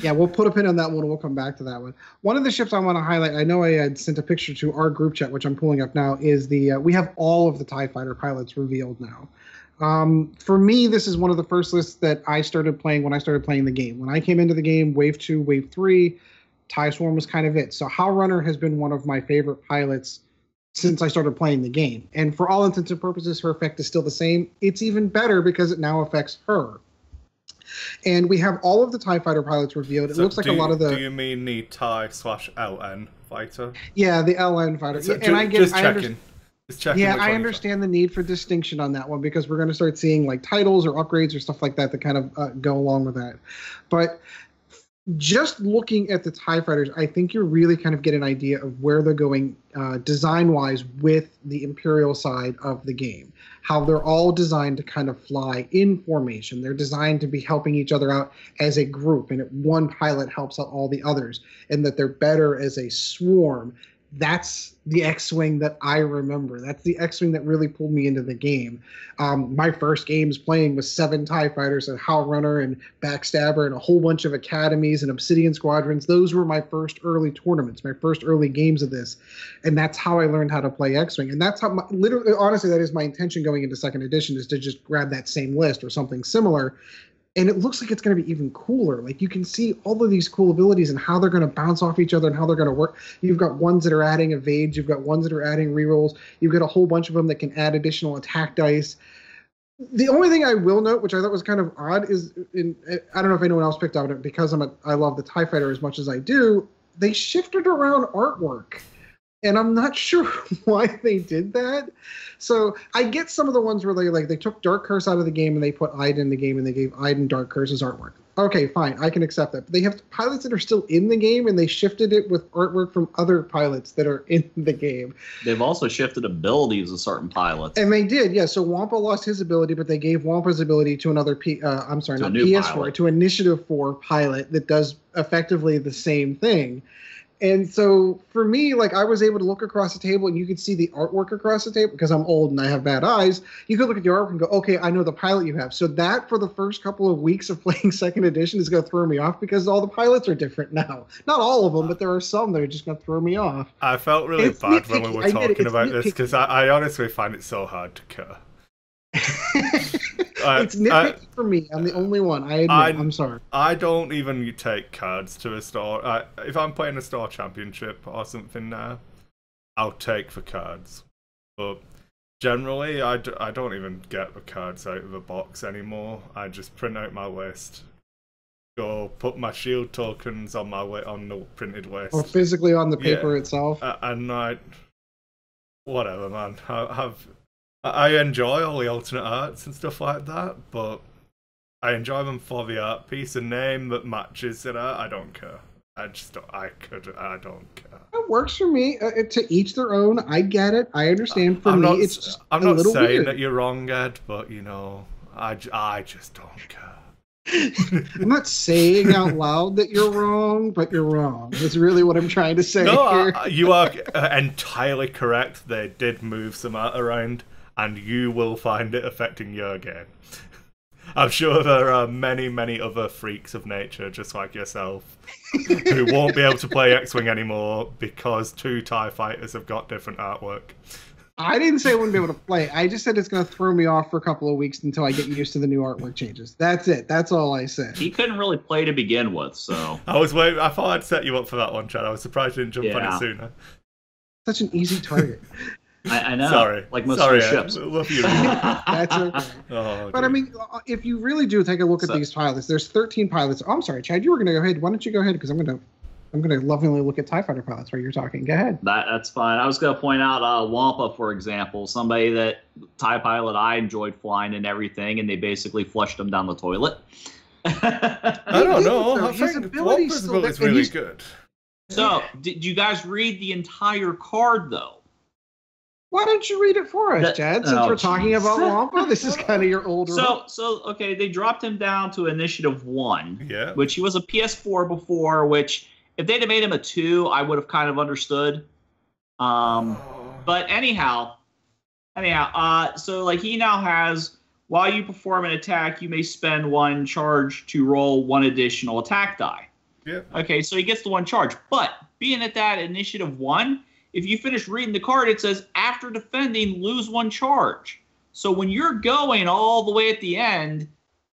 Yeah, we'll put a pin on that one. We'll come back to that one. One of the ships I want to highlight, I know I had sent a picture to our group chat, which I'm pulling up now, is we have all of the TIE Fighter pilots revealed now. For me, this is one of the first lists that I started playing when I started playing the game. When I came into the game, Wave 2, Wave 3, TIE Swarm was kind of it. So How Runner has been one of my favorite pilots since I started playing the game. And for all intents and purposes, her effect is still the same. It's even better because it now affects her. And we have all of the TIE Fighter pilots revealed. It looks like a lot of the... Do you mean the TIE/LN fighter? Yeah, the LN fighter. So, and I get, just checking. Yeah, I understand the need for distinction on that one because we're going to start seeing like titles or upgrades or stuff like that that kind of go along with that. But just looking at the TIE Fighters, I think you really kind of get an idea of where they're going design-wise with the Imperial side of the game. How they're all designed to kind of fly in formation. They're designed to be helping each other out as a group, and one pilot helps out all the others, and that they're better as a swarm. That's the X-Wing that I remember. That's the X-Wing that really pulled me into the game. My first games playing was 7 TIE Fighters and How Runner and Backstabber and a whole bunch of academies and Obsidian Squadrons. Those were my first early tournaments, my first early games of this. And that's how I learned how to play X-Wing. And that's how, literally, honestly, that is my intention going into 2nd edition, is to just grab that same list or something similar. And it looks like it's going to be even cooler. Like, you can see all of these cool abilities and how they're going to bounce off each other and how they're going to work. You've got ones that are adding evades. You've got ones that are adding rerolls. You've got a whole bunch of them that can add additional attack dice. The only thing I will note, which I thought was kind of odd, is I don't know if anyone else picked up on it because I love the TIE Fighter as much as I do. They shifted around artwork. And I'm not sure why they did that. So I get some of the ones where they took Dark Curse out of the game and they put Iden in the game and they gave Iden Dark Curse as artwork. Okay, fine, I can accept that. But they have pilots that are still in the game and they shifted it with artwork from other pilots that are in the game. They've also shifted abilities of certain pilots. And they did, yeah. So Wampa lost his ability, but they gave Wampa's ability to another PS4, to Initiative 4 pilot that does effectively the same thing. And so for me, I was able to look across the table and you could see the artwork across the table because I'm old and I have bad eyes. You could look at the artwork and go, okay, I know the pilot you have. So that for the first couple of weeks of playing 2nd edition is going to throw me off because all the pilots are different now. Not all of them, but there are some that are just going to throw me off. I felt really bad when we were talking about this because I honestly find it so hard to cut. It's nitpicky for me. I'm the only one. I admit. I'm sorry. I don't even take cards to a store. If I'm playing a store championship or something now, I'll take the cards. But generally, I don't even get the cards out of the box anymore. I just print out my list, go put my shield tokens on the printed list, or physically on the paper itself. And whatever, man. I enjoy all the alternate arts and stuff like that, but I enjoy them for the art piece. A name that matches it. I don't care. I don't care. It works for me. To each their own. I get it. I understand. For me, it's just I'm not saying that you're wrong, Ed, but I just don't care. I'm not saying out loud that you're wrong, but you're wrong. That's really what I'm trying to say here. You are entirely correct. They did move some art around, and you will find it affecting your game. I'm sure there are many, many other freaks of nature, just like yourself, who won't be able to play X-Wing anymore because 2 TIE Fighters have got different artwork. I didn't say I wouldn't be able to play. I just said it's going to throw me off for a couple of weeks until I get used to the new artwork changes. That's it. That's all I said. He couldn't really play to begin with, so. I was waiting. I thought I'd set you up for that one, Chad. I was surprised you didn't jump on it sooner. Such an easy target. I know. Sorry. Like most of the ships. Love you. That's okay. Oh, but I mean, if you really do take a look at these pilots, there's 13 pilots. Oh, I'm sorry, Chad. You were going to go ahead. Why don't you go ahead? Because I'm going to lovingly look at TIE Fighter pilots while you're talking. Go ahead. That's fine. I was going to point out Wampa, for example, somebody that TIE pilot I enjoyed flying and everything, and they basically flushed him down the toilet. I don't know. I think Wampa's ability is really good. So, did you guys read the entire card, though? Why don't you read it for us, Chad? Since we're talking about Wampa, this is kind of your older. So okay, they dropped him down to Initiative 1, which he was a PS4 before. Which, if they'd have made him a 2, I would have kind of understood. But anyhow, so like he now has, while you perform an attack, you may spend 1 charge to roll 1 additional attack die. Yeah. Okay, so he gets the 1 charge, but being at that Initiative 1. If you finish reading the card, it says, after defending, lose 1 charge. So when you're going all the way at the end,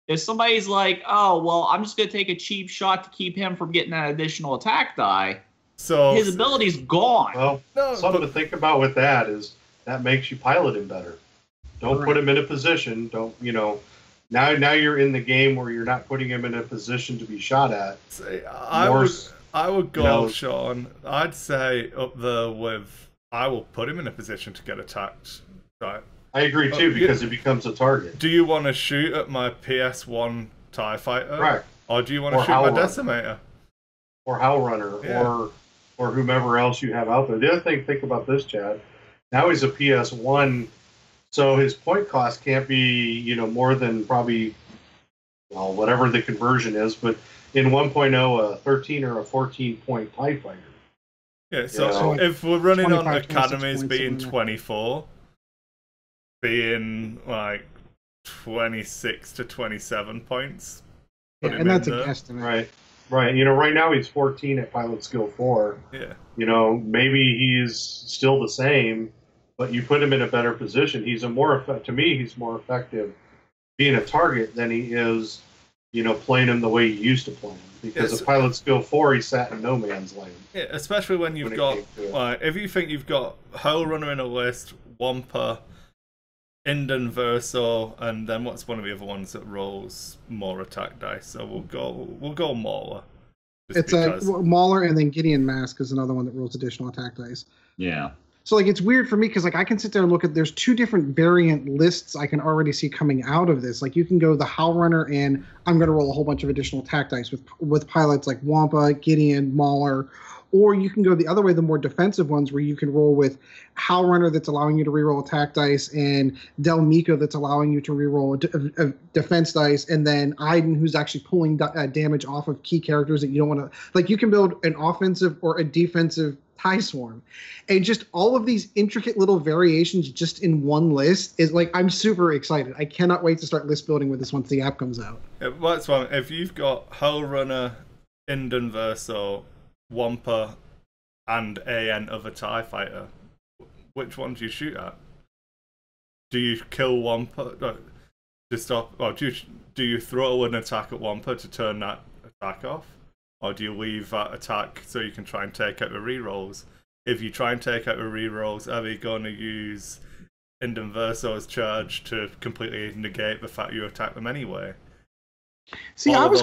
if somebody's like, oh, well, I'm just going to take a cheap shot to keep him from getting that additional attack die, so his ability's gone. Well, something to think about with that is that makes you pilot him better. Don't put him in a position. Now you're in the game where you're not putting him in a position to be shot at. I would go, Sean. I'd say up there with, I will put him in a position to get attacked. Right. I agree too, because it becomes a target. Do you want to shoot at my PS1 TIE Fighter? Right. Or do you want to shoot my Decimator? Or Howl Runner, or whomever else you have out there. The other thing, think about this, Chad. Now he's a PS1, so his point cost can't be, more than probably, whatever the conversion is, but in 1.0, a 13 or a 14-point TIE Fighter. Yeah, so if we're running on academies being 24, being like 26 to 27 points. And that's a guesstimate. Right. Right now he's 14 at Pilot Skill 4. Yeah. Maybe he's still the same, but you put him in a better position. He's more effective being a target than he is, playing him the way you used to play him. Because at Pilot Skill 4, he sat in no man's lane. Yeah, especially when you've got, if you think you've got Howl Runner in a list, Wampa, Inden Verso, and then what's one of the other ones that rolls more attack dice? So we'll go Mauler. It's Mauler, and then Gideon Mask is another one that rolls additional attack dice. Yeah. So it's weird for me because I can sit there and look at, there's 2 different variant lists I can already see coming out of this. Like you can go the Howl Runner, and I'm going to roll a whole bunch of additional attack dice with pilots like Wampa, Gideon, Mauler, or you can go the other way, the more defensive ones, where you can roll with Howl Runner that's allowing you to reroll attack dice, and Del Miko that's allowing you to reroll a defense dice, and then Iden who's actually pulling damage off of key characters that you don't want to. Like you can build an offensive or a defensive TIE Swarm, and just all of these intricate little variations just in one list is like, I'm super excited. I cannot wait to start list building with this once the app comes out. That's one. If you've got Howl Runner, Inden Verso, Wampa, and another TIE Fighter, which one do you shoot at? Do you kill Wampa to stop, or do you throw an attack at Wampa to turn that attack off? Or do you leave that attack so you can try and take out the rerolls? If you try and take out the rerolls, are they going to use Inden Verso's charge to completely negate the fact you attack them anyway? See, I was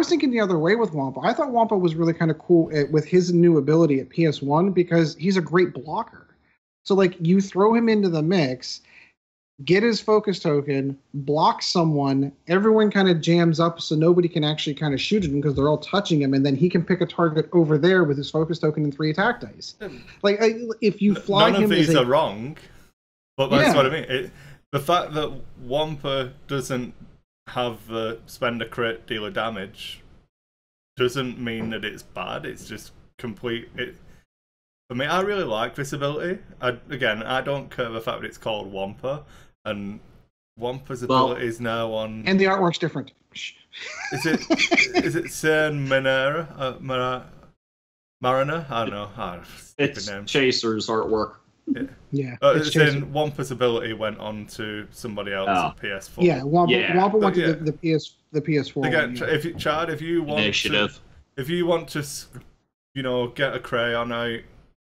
thinking the other way with Wampa. I thought Wampa was really kind of cool with his new ability at PS1 because he's a great blocker. So like you throw him into the mix, get his focus token, block someone, everyone kind of jams up so nobody can actually kind of shoot at him because they're all touching him, and then he can pick a target over there with his focus token and 3 attack dice. Like, if you fly none him... None of these are wrong, but that's what I mean. The fact that Wampa doesn't have the spend a crit, deal a damage doesn't mean that it's bad, it's just complete... For me, I really like this ability. I don't care the fact that it's called Wampa, and Wampa's ability is now on. And the artwork's different. Is it Cern Mariner? I don't know. It's Chaser's artwork. Yeah. It's in Wampa's ability went on to somebody else's PS4. Yeah, Wampa went to the PS4. Again, if you want to, get a crayon out,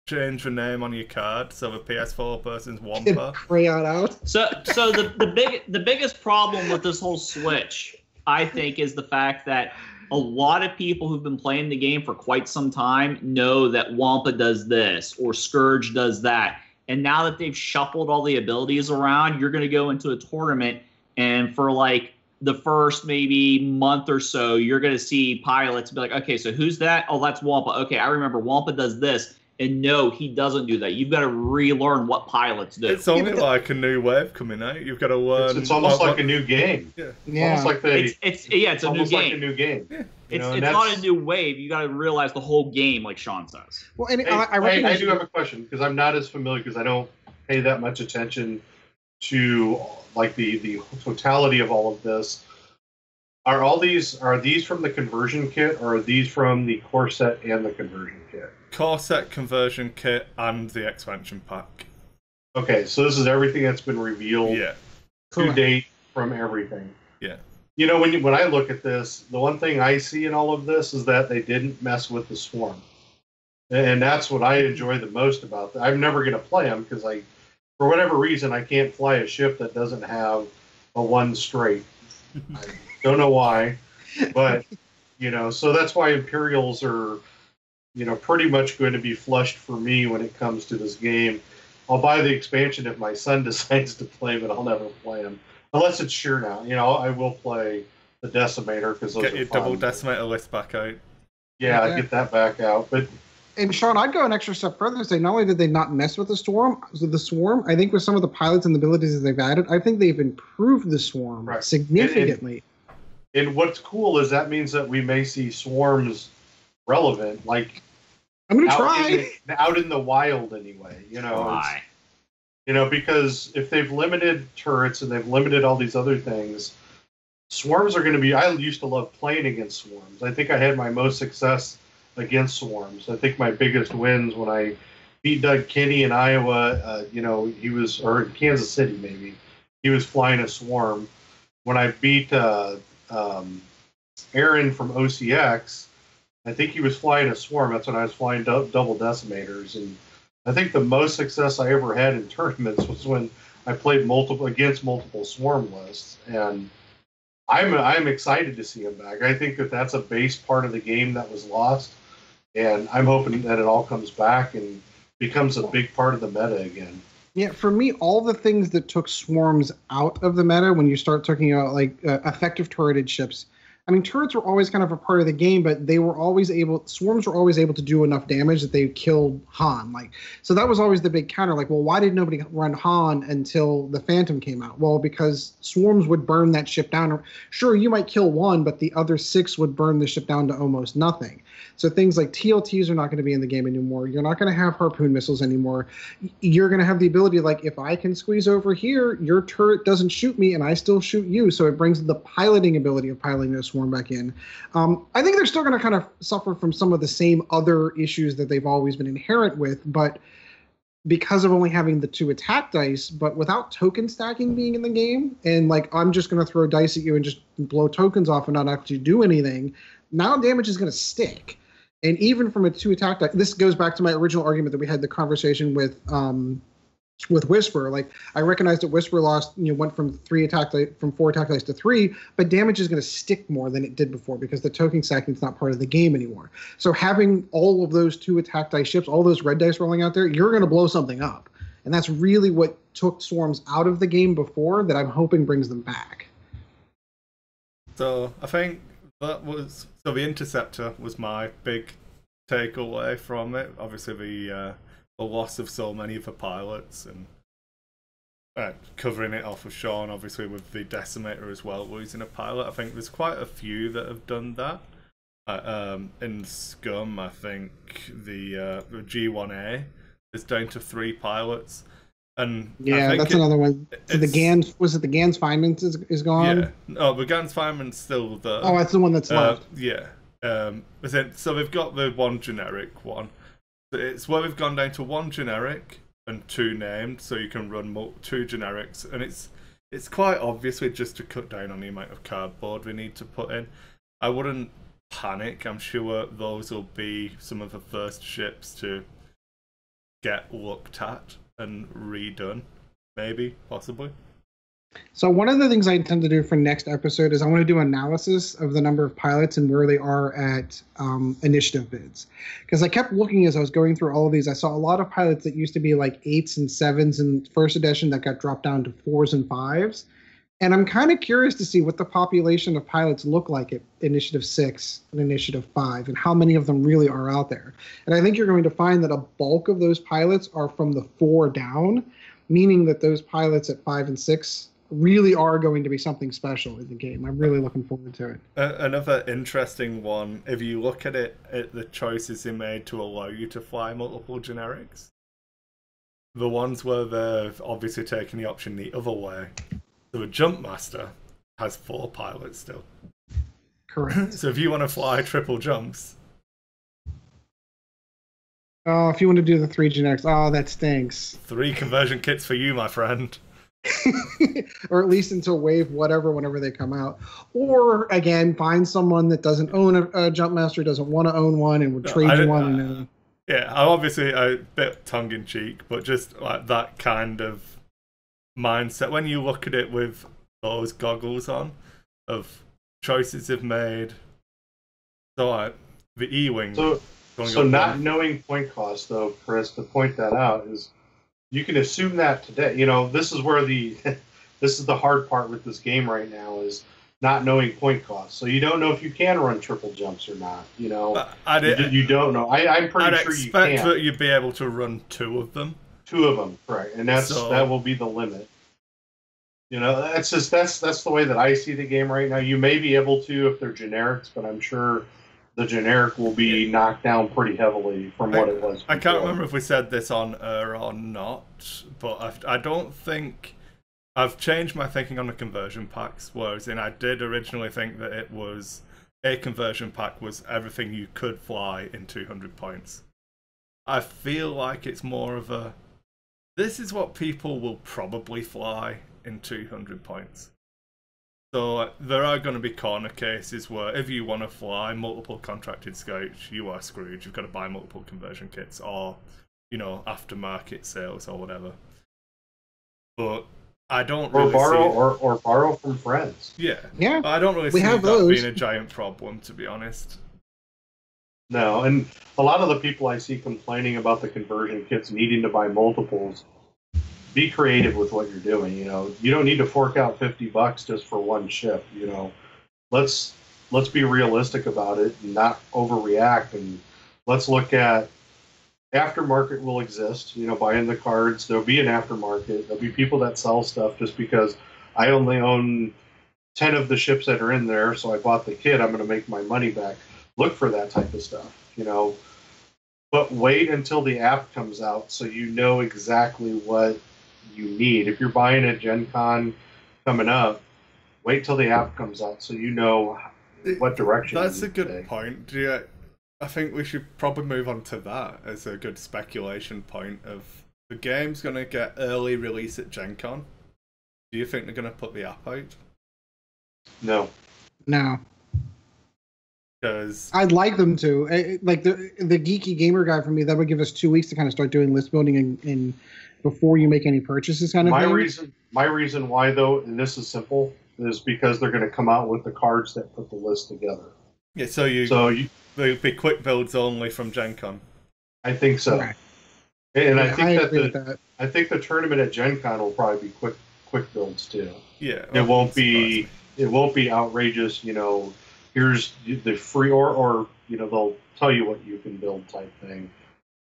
change the name on your card so the PS4 person's Wampa. Get a crayon out. So the biggest problem with this whole Switch, I think, is the fact that a lot of people who've been playing the game for quite some time know that Wampa does this or Scourge does that. And now that they've shuffled all the abilities around, you're going to go into a tournament, and for like the first maybe month or so, you're going to see pilots be like, okay, so who's that? Oh, that's Wampa. Okay, I remember Wampa does this. And no, he doesn't do that. You've got to relearn what pilots do. It's only like a new wave coming out. You've got to learn. It's almost like a new game. Yeah. It's almost like it's a new game. Like a new game. Yeah. It's not a new wave. You got to realize the whole game, like Sean says. Well, and I do have a question because I'm not as familiar because I don't pay that much attention to like the totality of all of this. Are these from the conversion kit, or are these from the core set and the conversion kit? Core set, conversion kit, and the expansion pack. Okay, so this is everything that's been revealed to date from everything. Yeah. When I look at this, the one thing I see in all of this is that they didn't mess with the swarm, and that's what I enjoy the most about that. I'm never going to play them because for whatever reason, I can't fly a ship that doesn't have a one straight. I don't know why, but so that's why Imperials are pretty much going to be flushed for me when it comes to this game. I'll buy the expansion if my son decides to play, but I'll never play them unless it's sure now. I will play the Decimator because those get are your fun. double Decimator list back out. Yeah, get that back out. But and Sean, I'd go an extra step further and say not only did they not mess with the swarm, I think with some of the pilots and the abilities that they've added, I think they've improved the swarm significantly. And what's cool is that means that we may see swarms relevant, like I'm gonna try out in the wild anyway. Because if they've limited turrets and they've limited all these other things, swarms are going to be. I used to love playing against swarms. I think I had my most success against swarms. I think my biggest wins when I beat Doug Kinney in Iowa. He was, or in Kansas City maybe, he was flying a swarm. When I beat Aaron from OCX, I think he was flying a swarm. That's when I was flying double Decimators. And I think the most success I ever had in tournaments was when I played against multiple swarm lists. And I'm excited to see him back. I think that's a base part of the game that was lost. And I'm hoping that it all comes back and becomes a big part of the meta again. Yeah, for me, all the things that took swarms out of the meta, when you start talking about effective turreted ships, I mean, turrets were always kind of a part of the game, but swarms were always able to do enough damage that they killed Han. So that was always the big counter. Why did nobody run Han until the Phantom came out? Well, because swarms would burn that ship down. Sure, you might kill one, but the other 6 would burn the ship down to almost nothing. So things like TLTs are not going to be in the game anymore. You're not going to have harpoon missiles anymore. You're going to have the ability, if I can squeeze over here, your turret doesn't shoot me and I still shoot you. So it brings the piloting ability of piloting a swarm back in. I think they're still going to kind of suffer from some of the same other issues that they've always been inherent with, but because of only having the 2 attack dice, but without token stacking being in the game, and I'm just going to throw dice at you and just blow tokens off and not actually do anything, now damage is going to stick. And even from a 2 attack dice, this goes back to my original argument that we had the conversation with Whisper. I recognized that Whisper went from 4 attack dice to 3, but damage is going to stick more than it did before because the token stacking is not part of the game anymore. So having all of those 2 attack dice ships, all those red dice rolling out there, you're going to blow something up. And that's really what took swarms out of the game before that I'm hoping brings them back. So I think the Interceptor was my big takeaway from it. Obviously the loss of so many of the pilots, and covering it off of Sean, obviously with the Decimator as well, losing a pilot. I think there's quite a few that have done that. In Scum, I think the G1A is down to 3 pilots. And yeah, that's another one. So the Gans, was it the Gans Feynman is gone? Yeah. No, the Gans Feynman's still there. Oh, that's the one that's left. Yeah. So they've got the one generic one. It's where we've gone down to 1 generic, and 2 named, so you can run 2 generics, and it's quite obviously just to cut down on the amount of cardboard we need to put in. I wouldn't panic. I'm sure those will be some of the first ships to get looked at and redone, maybe, possibly. So one of the things I intend to do for next episode is I want to do analysis of the number of pilots and where they are at initiative bids. Because I kept looking as I was going through all of these. I saw a lot of pilots that used to be like 8s and 7s in first edition that got dropped down to 4s and 5s. And I'm kind of curious to see what the population of pilots look like at Initiative 6 and Initiative 5 and how many of them really are out there. And I think you're going to find that a bulk of those pilots are from the 4 down, meaning that those pilots at 5 and 6 really are going to be something special in the game. I'm really looking forward to it. Another interesting one, if you look at it, at the choices they made to allow you to fly multiple generics, the ones where they've obviously taken the option the other way. So a Jump Master has 4 pilots still. Correct. So if you want to fly triple jumps... Oh, if you want to do the 3 generics, oh, that stinks. 3 conversion kits for you, my friend. Or at least until wave whatever, whenever they come out. Or, again, find someone that doesn't own a Jump Master, doesn't want to own one, and would trade you one. Yeah, obviously a bit tongue-in-cheek, but just like that kind of mindset. When you look at it with those goggles on, of choices they've made. So, like, the E-Wing... So not knowing point cost, though, Chris, to point that out, is you can assume that today. You know, this is where this is the hard part with this game right now, is not knowing point cost. So you don't know if you can run triple jumps or not. You know, you don't know. I'm pretty sure you can. I'd expect that you'd be able to run 2 of them. 2 of them, right? And that will be the limit. You know, that's the way that I see the game right now. You may be able to if they're generics, but I'm sure the generic will be knocked down pretty heavily from what it was before. I can't remember if we said this on air or not, but I don't think... I've changed my thinking on the conversion packs, whereas I did originally think that it was... A conversion pack was everything you could fly in 200 points. I feel like it's more of a... This is what people will probably fly in 200 points. So there are going to be corner cases where if you want to fly multiple contracted scouts, you are screwed. You've got to buy multiple conversion kits or, you know, aftermarket sales or whatever. But I don't really or borrow from friends. Yeah. But I don't really see that being a giant problem, to be honest. No, and a lot of the people I see complaining about the conversion kits needing to buy multiples, be creative with what you're doing. You know, you don't need to fork out $50 just for one ship. You know, let's be realistic about it and not overreact. And let's look at aftermarket will exist. You know, buying the cards, there'll be an aftermarket. There'll be people that sell stuff just because I only own 10 of the ships that are in there, so I bought the kit. I'm going to make my money back. Look for that type of stuff. You know, but wait until the app comes out so you know exactly what you need. If you're buying a Gen Con coming up, wait till the app comes out so you know what direction. That's a good point. I think we should probably move on to that as a good speculation point of the game's going to get early release at Gen Con. Do you think they're going to put the app out? No. Because I'd like them to. Like the geeky gamer guy for me, that would give us 2 weeks to kind of start doing list building and before you make any purchases, kind of thing. My reason why, though, and this is simple, is because they're going to come out with the cards that put the list together. Yeah, so there'll be quick builds only from Gen Con. I think so. Right. And I think I think the tournament at Gen Con will probably be quick builds too. Yeah. It won't be outrageous, you know, here's the free or you know, they'll tell you what you can build type thing.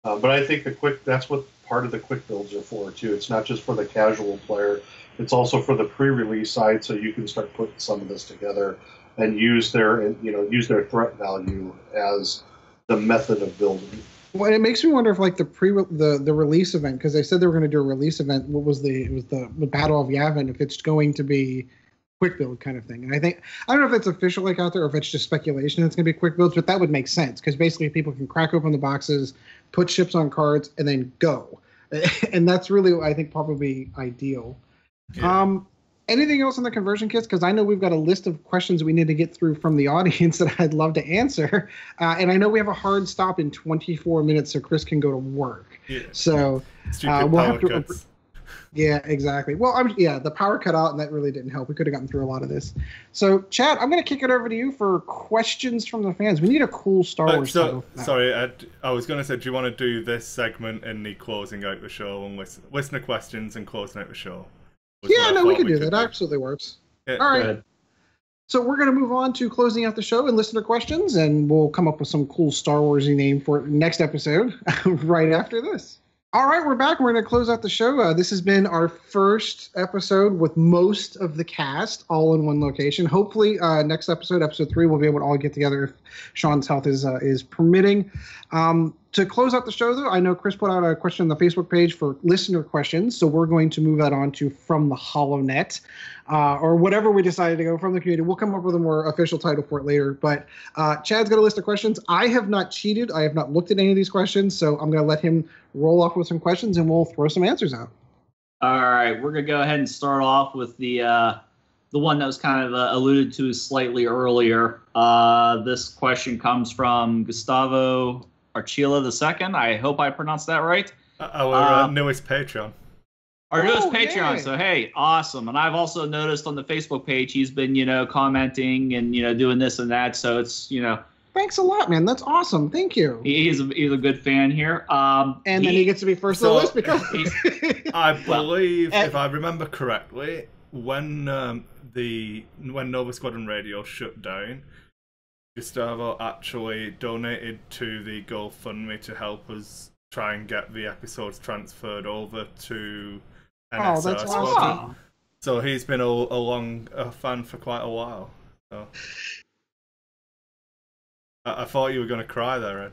But I think that's what part of the quick builds are for too. It's not just for the casual player. It's also for the pre-release side, so you can start putting some of this together and use their threat value as the method of building. Well, it makes me wonder if like the release event, because they said they were going to do a release event. It was the Battle of Yavin. If it's going to be quick build kind of thing, and I don't know if it's official like out there or if it's just speculation. It's going to be quick builds, but that would make sense because basically people can crack open the boxes, put ships on cards, and then go. And that's really, I think, probably ideal. Yeah. Anything else on the conversion kits? Because I know we've got a list of questions we need to get through from the audience that I'd love to answer. And I know we have a hard stop in 24 minutes, so Chris can go to work. Yeah. So we'll have to. Yeah, exactly. Well, the power cut out, and that really didn't help. We could have gotten through a lot of this. So, Chad, I'm going to kick it over to you for questions from the fans. We need a cool Star Wars title. Sorry, I was going to say, do you want to do this segment in the closing out the show and listener questions and closing out the show? Yeah, no, we can do that. That absolutely works. Yeah, all right. So we're going to move on to closing out the show and listener questions, and we'll come up with some cool Star Wars-y name for next episode right after this. All right, we're back. We're going to close out the show. This has been our first episode with most of the cast all in one location. Hopefully, next episode 3, we'll be able to all get together if Sean's health is permitting. To close out the show, though, I know Chris put out a question on the Facebook page for listener questions, so we're going to move that on to From the HoloNet, or whatever we decided to go from the community. We'll come up with a more official title for it later, but Chad's got a list of questions. I have not cheated. I have not looked at any of these questions, so I'm going to let him roll off with some questions, and we'll throw some answers out. All right, we're going to go ahead and start off with the one that was kind of alluded to slightly earlier. This question comes from Gustavo Archila II. I hope I pronounced that right. Our newest Patreon. Our newest Patreon. Yay. So, hey, awesome. And I've also noticed on the Facebook page he's been, commenting and, doing this and that. So it's, Thanks a lot, man. That's awesome. Thank you. He's a good fan here. And then he gets to be first on the list because... I believe, if I remember correctly, when Nova Squadron Radio shut down, Gustavo actually donated to the GoFundMe to help us try and get the episodes transferred over to NSR that's Squadron. awesome. So he's been a fan for quite a while. So. I thought you were going to cry there, Ed.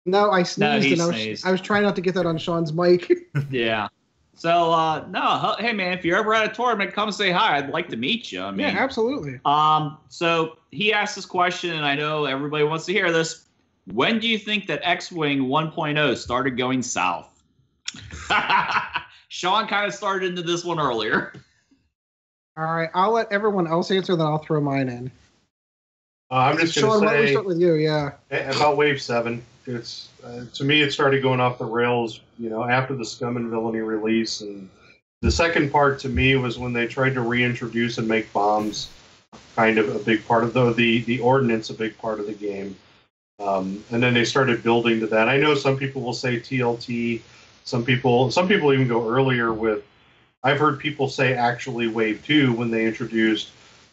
No, I sneezed, I was trying not to get that on Sean's mic. Yeah. So, hey, man, if you're ever at a tournament, come say hi. I'd like to meet you. Yeah, absolutely. So he asked this question, and I know everybody wants to hear this. When do you think that X-Wing 1.0 started going south? Sean kind of started into this one earlier. All right, I'll let everyone else answer, then I'll throw mine in. I'm just going to say... Sean, why don't we start with you, yeah. About Wave 7. It's to me, it started going off the rails, after the Scum and Villainy release. And the second part to me was when they tried to reintroduce and make bombs kind of a big part of the ordnance, a big part of the game. And then they started building to that. I know some people will say TLT. Some people even go earlier with. I've heard people say actually Wave 2 when they introduced,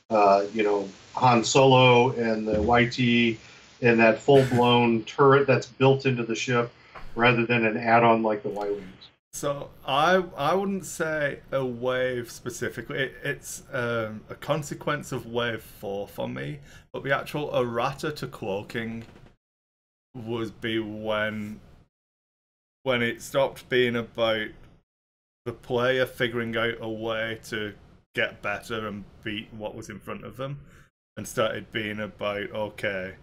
Han Solo and the YT. And that full-blown turret that's built into the ship rather than an add-on like the Y-Wings. So I wouldn't say a wave specifically. It's a consequence of Wave 4 for me. But the actual errata to cloaking would be when it stopped being about the player figuring out a way to get better and beat what was in front of them and started being about, okay,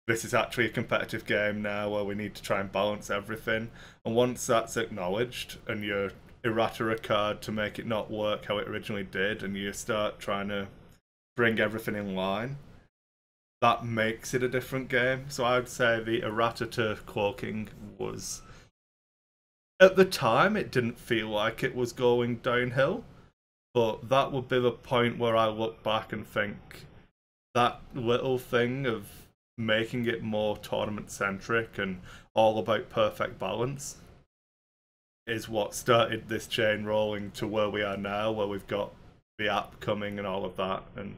this is actually a competitive game now where we need to try and balance everything. And once that's acknowledged and you errata a card to make it not work how it originally did and you start trying to bring everything in line, that makes it a different game. So I would say the errata to cloaking was... At the time, it didn't feel like it was going downhill, but that would be the point where I look back and think that little thing of making it more tournament-centric and all about perfect balance is what started this chain rolling to where we are now, where we've got the app coming and all of that. And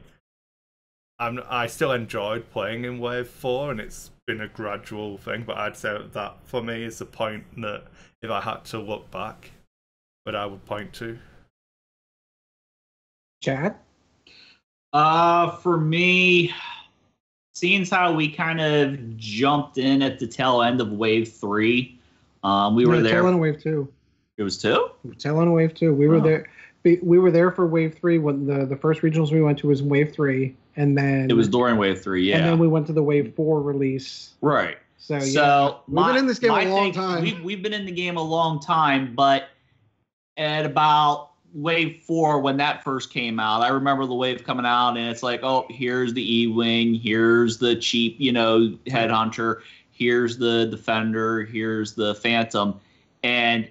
I still enjoyed playing in Wave 4, and it's been a gradual thing, but I'd say that for me is the point that if I had to look back, that I would point to. Chad? For me... Seeing as how we kind of jumped in at the tail end of Wave 3, we were there. Tail end of Wave 2. It was 2? Tail end of Wave 2. We were there. We were there for Wave 3 when the first regionals we went to was in Wave 3, and then it was during Wave 3. Yeah, and then we went to the Wave 4 release. Right. So we've been in this game a long time. We've been in the game a long time, but at about Wave 4, when that first came out, I remember the wave coming out, and it's like, oh, here's the E-Wing, here's the cheap, Headhunter, here's the Defender, here's the Phantom. And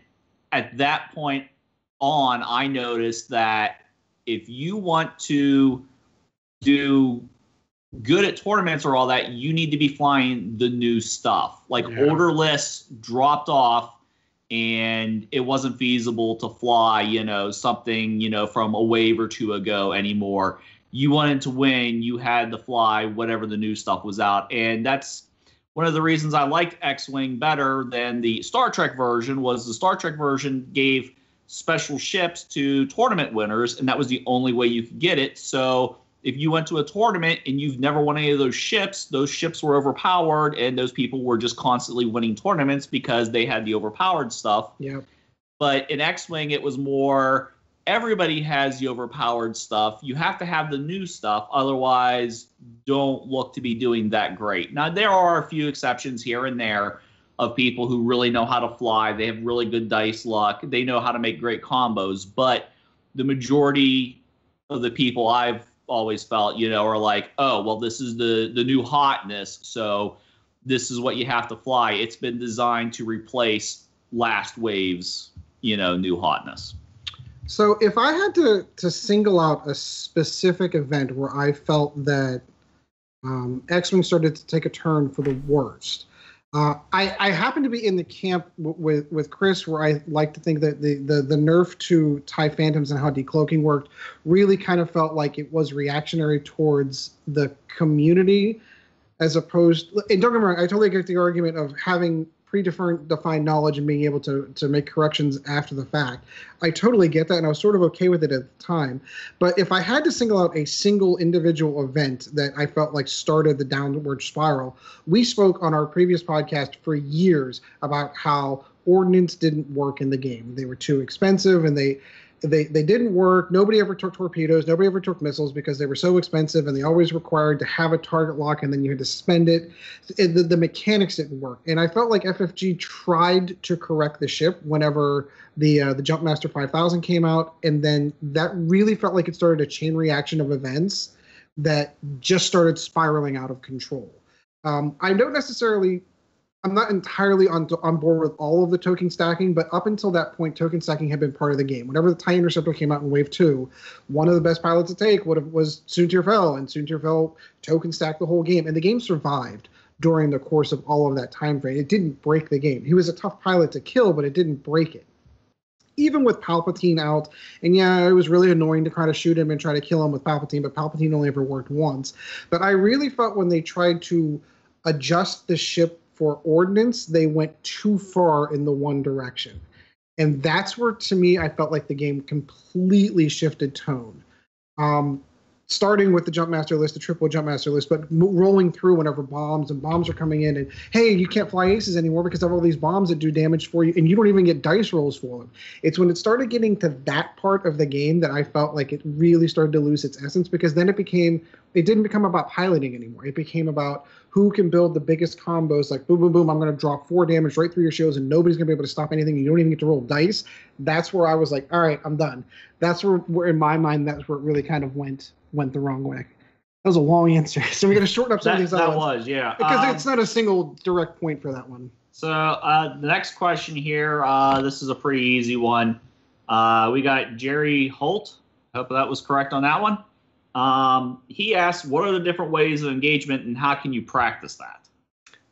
at that point on, I noticed that if you want to do good at tournaments or all that, you need to be flying the new stuff. Like older lists dropped off, and it wasn't feasible to fly, something, from a wave or two ago anymore. You wanted to win, you had to fly whatever the new stuff was out. And that's one of the reasons I liked X-Wing better than the Star Trek version. Was the Star Trek version gave special ships to tournament winners, and that was the only way you could get it. So if you went to a tournament and you've never won any of those ships were overpowered, and those people were just constantly winning tournaments because they had the overpowered stuff. Yep. But in X-Wing, it was more, everybody has the overpowered stuff. You have to have the new stuff, otherwise don't look to be doing that great. Now, there are a few exceptions here and there of people who really know how to fly. They have really good dice luck. They know how to make great combos. But the majority of the people I've always felt, are like, oh, well, this is the new hotness, so this is what you have to fly. It's been designed to replace last wave's, new hotness. So if I had to single out a specific event where I felt that X-Wing started to take a turn for the worst, I happen to be in the camp with Chris, where I like to think that the nerf to TIE Phantoms and how decloaking worked really kind of felt like it was reactionary towards the community, as opposed. And don't get me wrong, I totally get the argument of having predefined knowledge and being able to make corrections after the fact. I totally get that, and I was sort of okay with it at the time. But if I had to single out a single individual event that I felt like started the downward spiral, we spoke on our previous podcast for years about how ordnance didn't work in the game. They were too expensive, and they didn't work. Nobody ever took torpedoes. Nobody ever took missiles because they were so expensive, and they always required to have a target lock, and then you had to spend it. The mechanics didn't work. And I felt like FFG tried to correct the ship whenever the Jumpmaster 5000 came out, and then that really felt like it started a chain reaction of events that just started spiraling out of control. I'm not entirely on board with all of the token stacking, but up until that point, token stacking had been part of the game. Whenever the TIE Interceptor came out in Wave 2, one of the best pilots to take was Soontir Fel, and Soontir Fel token stacked the whole game, and the game survived during the course of all of that time frame. It didn't break the game. He was a tough pilot to kill, but it didn't break it. Even with Palpatine out, and it was really annoying to kind of shoot him and try to kill him with Palpatine, but Palpatine only ever worked once. But I really felt when they tried to adjust the ship for ordnance, they went too far in the one direction. And that's where, to me, I felt like the game completely shifted tone. Starting with the Jumpmaster list, the triple Jumpmaster list, but rolling through whenever bombs are coming in, and hey, you can't fly aces anymore because of all these bombs that do damage for you, and you don't even get dice rolls for them. It's when it started getting to that part of the game that I felt like it really started to lose its essence, because then it didn't become about piloting anymore. It became about who can build the biggest combos, like boom, boom, boom, I'm going to drop 4 damage right through your shields, and nobody's going to be able to stop anything. You don't even get to roll dice. That's where I was like, all right, I'm done. That's where in my mind, that's where it really kind of went the wrong way. That was a long answer, so we're going to shorten up some of these other ones. That was, yeah. Because it's not a single direct point for that one. So the next question here, this is a pretty easy one. We got Jerry Holt. Hope that was correct on that one. He asked, what are the different ways of engagement, and how can you practice that?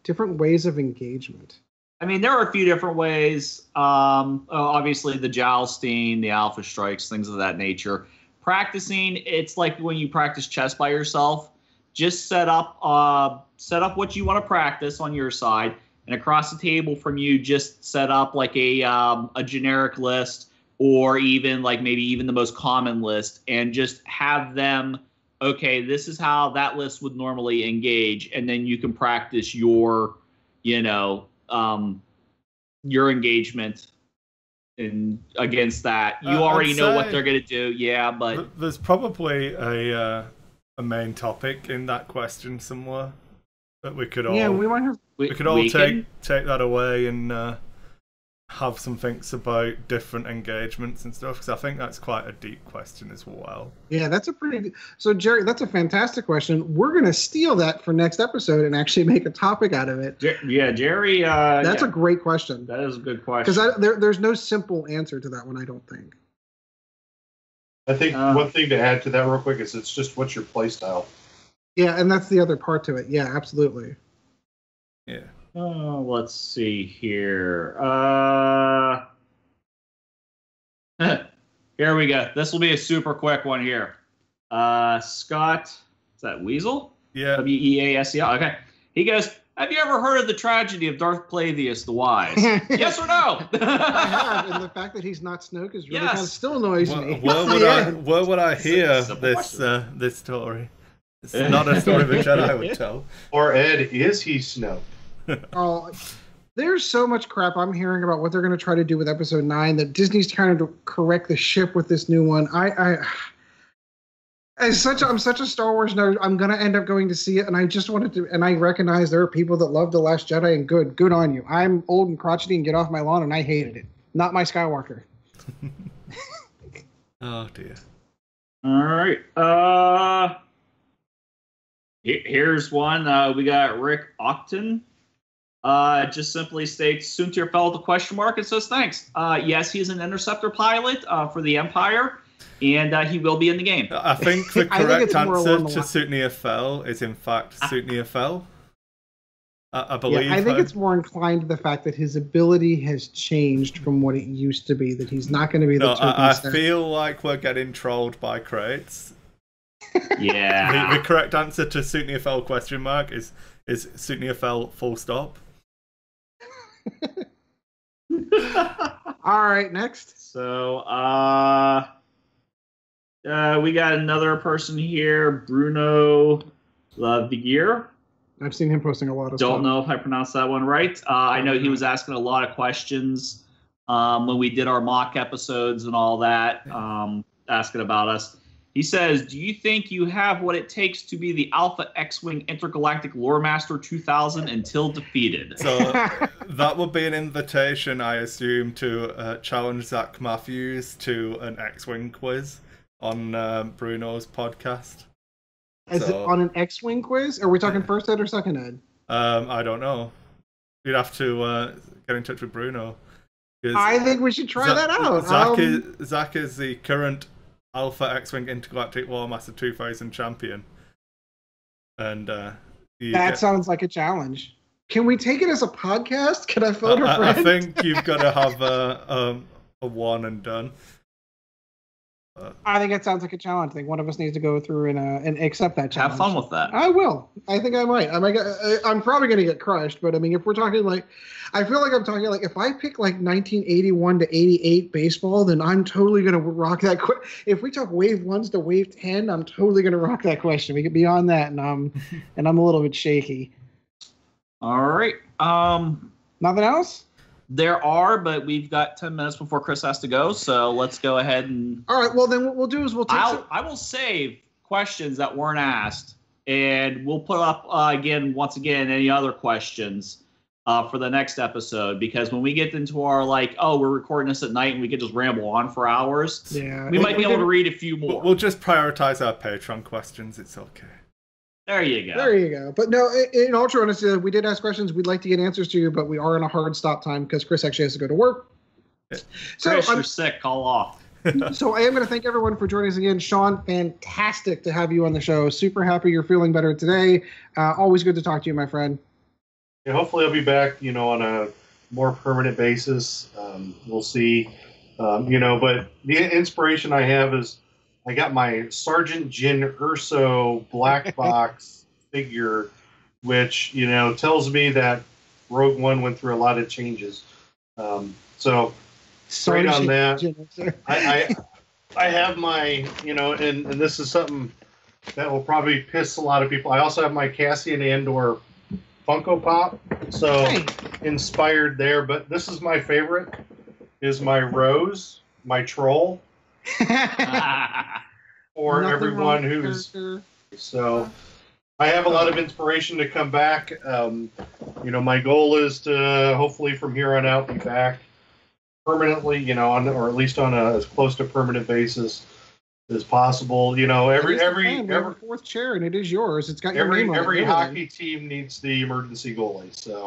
Different ways of engagement. I mean, there are a few different ways. Obviously, the jousting, the alpha strikes, things of that nature. Practicing, it's like when you practice chess by yourself. Just set up what you want to practice on your side, and across the table from you, just set up like a generic list, or even like maybe even the most common list, and just have them, okay, this is how that list would normally engage, and then you can practice your engagement and against that. You already know what they're going to do, but there's probably a main topic in that question somewhere. But we could all we might have. We could all take that away and have some things about different engagements and stuff, because I think that's quite a deep question as well. Yeah, that's a pretty. So Jerry, that's a fantastic question. We're gonna steal that for next episode and actually make a topic out of it. Yeah, Jerry. That's a great question. That is a good question. Because there's no simple answer to that one, I don't think. I think one thing to add to that real quick is it's just what's your play style. Yeah, and that's the other part to it. Yeah, absolutely. Yeah. Let's see here. Here we go. This will be a super quick one here. Scott, is that Weasel? Yeah. Weasel. Okay. He goes, have you ever heard of the tragedy of Darth Plagueis the Wise? Yes or no? I have, and the fact that he's not Snoke is really kind of still annoys me. Where would I hear this story? It's not a story which I would tell. Or Ed, is he Snoke? Oh, there's so much crap I'm hearing about what they're going to try to do with Episode 9 that Disney's trying to correct the ship with this new one. I'm such a Star Wars nerd. I'm going to end up going to see it, and I just wanted to. And I recognize there are people that love The Last Jedi, and good on you. I'm old and crotchety and get off my lawn, and I hated it. Not my Skywalker. Oh dear. All right. Here's one. We got Rick Octon. Just simply states, Soontir fell with a question mark and says thanks. Yes, he's an interceptor pilot for the Empire, and he will be in the game. I think the correct answer to Soontir fell is in fact Soontir fell. I believe. Yeah, I think it's more inclined to the fact that his ability has changed from what it used to be. That he's not going to be the. I feel like we're getting trolled by crates. Yeah. The correct answer to Soontir fell question mark is Soontir fell full stop. All right, next. So, we got another person here, Bruno Laviguier. I've seen him posting a lot of stuff. Don't know if I pronounced that one right. I know he was asking a lot of questions when we did our mock episodes and all that, asking about us. He says, do you think you have what it takes to be the Alpha X-Wing Intergalactic Lore Master 2000 until defeated? So that would be an invitation, I assume, to challenge Zach Matthews to an X-Wing quiz on Bruno's podcast. Is it on an X-Wing quiz? Are we talking first ed or second ed? I don't know. You'd have to get in touch with Bruno. I think we should try that out. Zach is the current Alpha X-Wing Intergalactic War Master 2000 champion. And that sounds like a challenge. Can we take it as a podcast? Can I phone a friend? I think you've got to have a one and done. I think it sounds like a challenge. I think one of us needs to go through and accept that challenge. Have fun with that. I will. I think I might. I'm probably going to get crushed, but I mean, if we're talking like, I feel like I'm talking like, if I pick like 1981 to 88 baseball, then I'm totally going to rock that. If we talk wave 1s to wave 10, I'm totally going to rock that question. We get beyond that, and I'm a little bit shaky. All right. Nothing else? There are, but we've got 10 minutes before Chris has to go, so let's go ahead and... All right, well, then what we'll do is we'll take... I will save questions that weren't asked, and we'll put up, once again, any other questions for the next episode, because when we get into our, we're recording this at night and we could just ramble on for hours, we might be able to read a few more. We'll just prioritize our Patreon questions. It's okay. There you go. There you go. But no, in all true honesty, we did ask questions. We'd like to get answers to you, but we are in a hard stop time because Chris actually has to go to work. So Chris, you're sick. Call off. So I am going to thank everyone for joining us again. Sean, fantastic to have you on the show. Super happy you're feeling better today. Always good to talk to you, my friend. Yeah, hopefully I'll be back, on a more permanent basis. We'll see. But the inspiration I have is I got my Sergeant Jyn Erso black box figure, which, tells me that Rogue One went through a lot of changes. So, straight on that, I have my, and this is something that will probably piss a lot of people. I also have my Cassian Andor Funko Pop, so inspired there. But this is my favorite, is my Rose, my troll. For everyone who's so I have a lot of inspiration to come back. My goal is to hopefully from here on out be back permanently, or at least on as close to permanent basis as possible. Every fourth chair, and it is yours. It's got your name on it. Every hockey team needs the emergency goalie. So.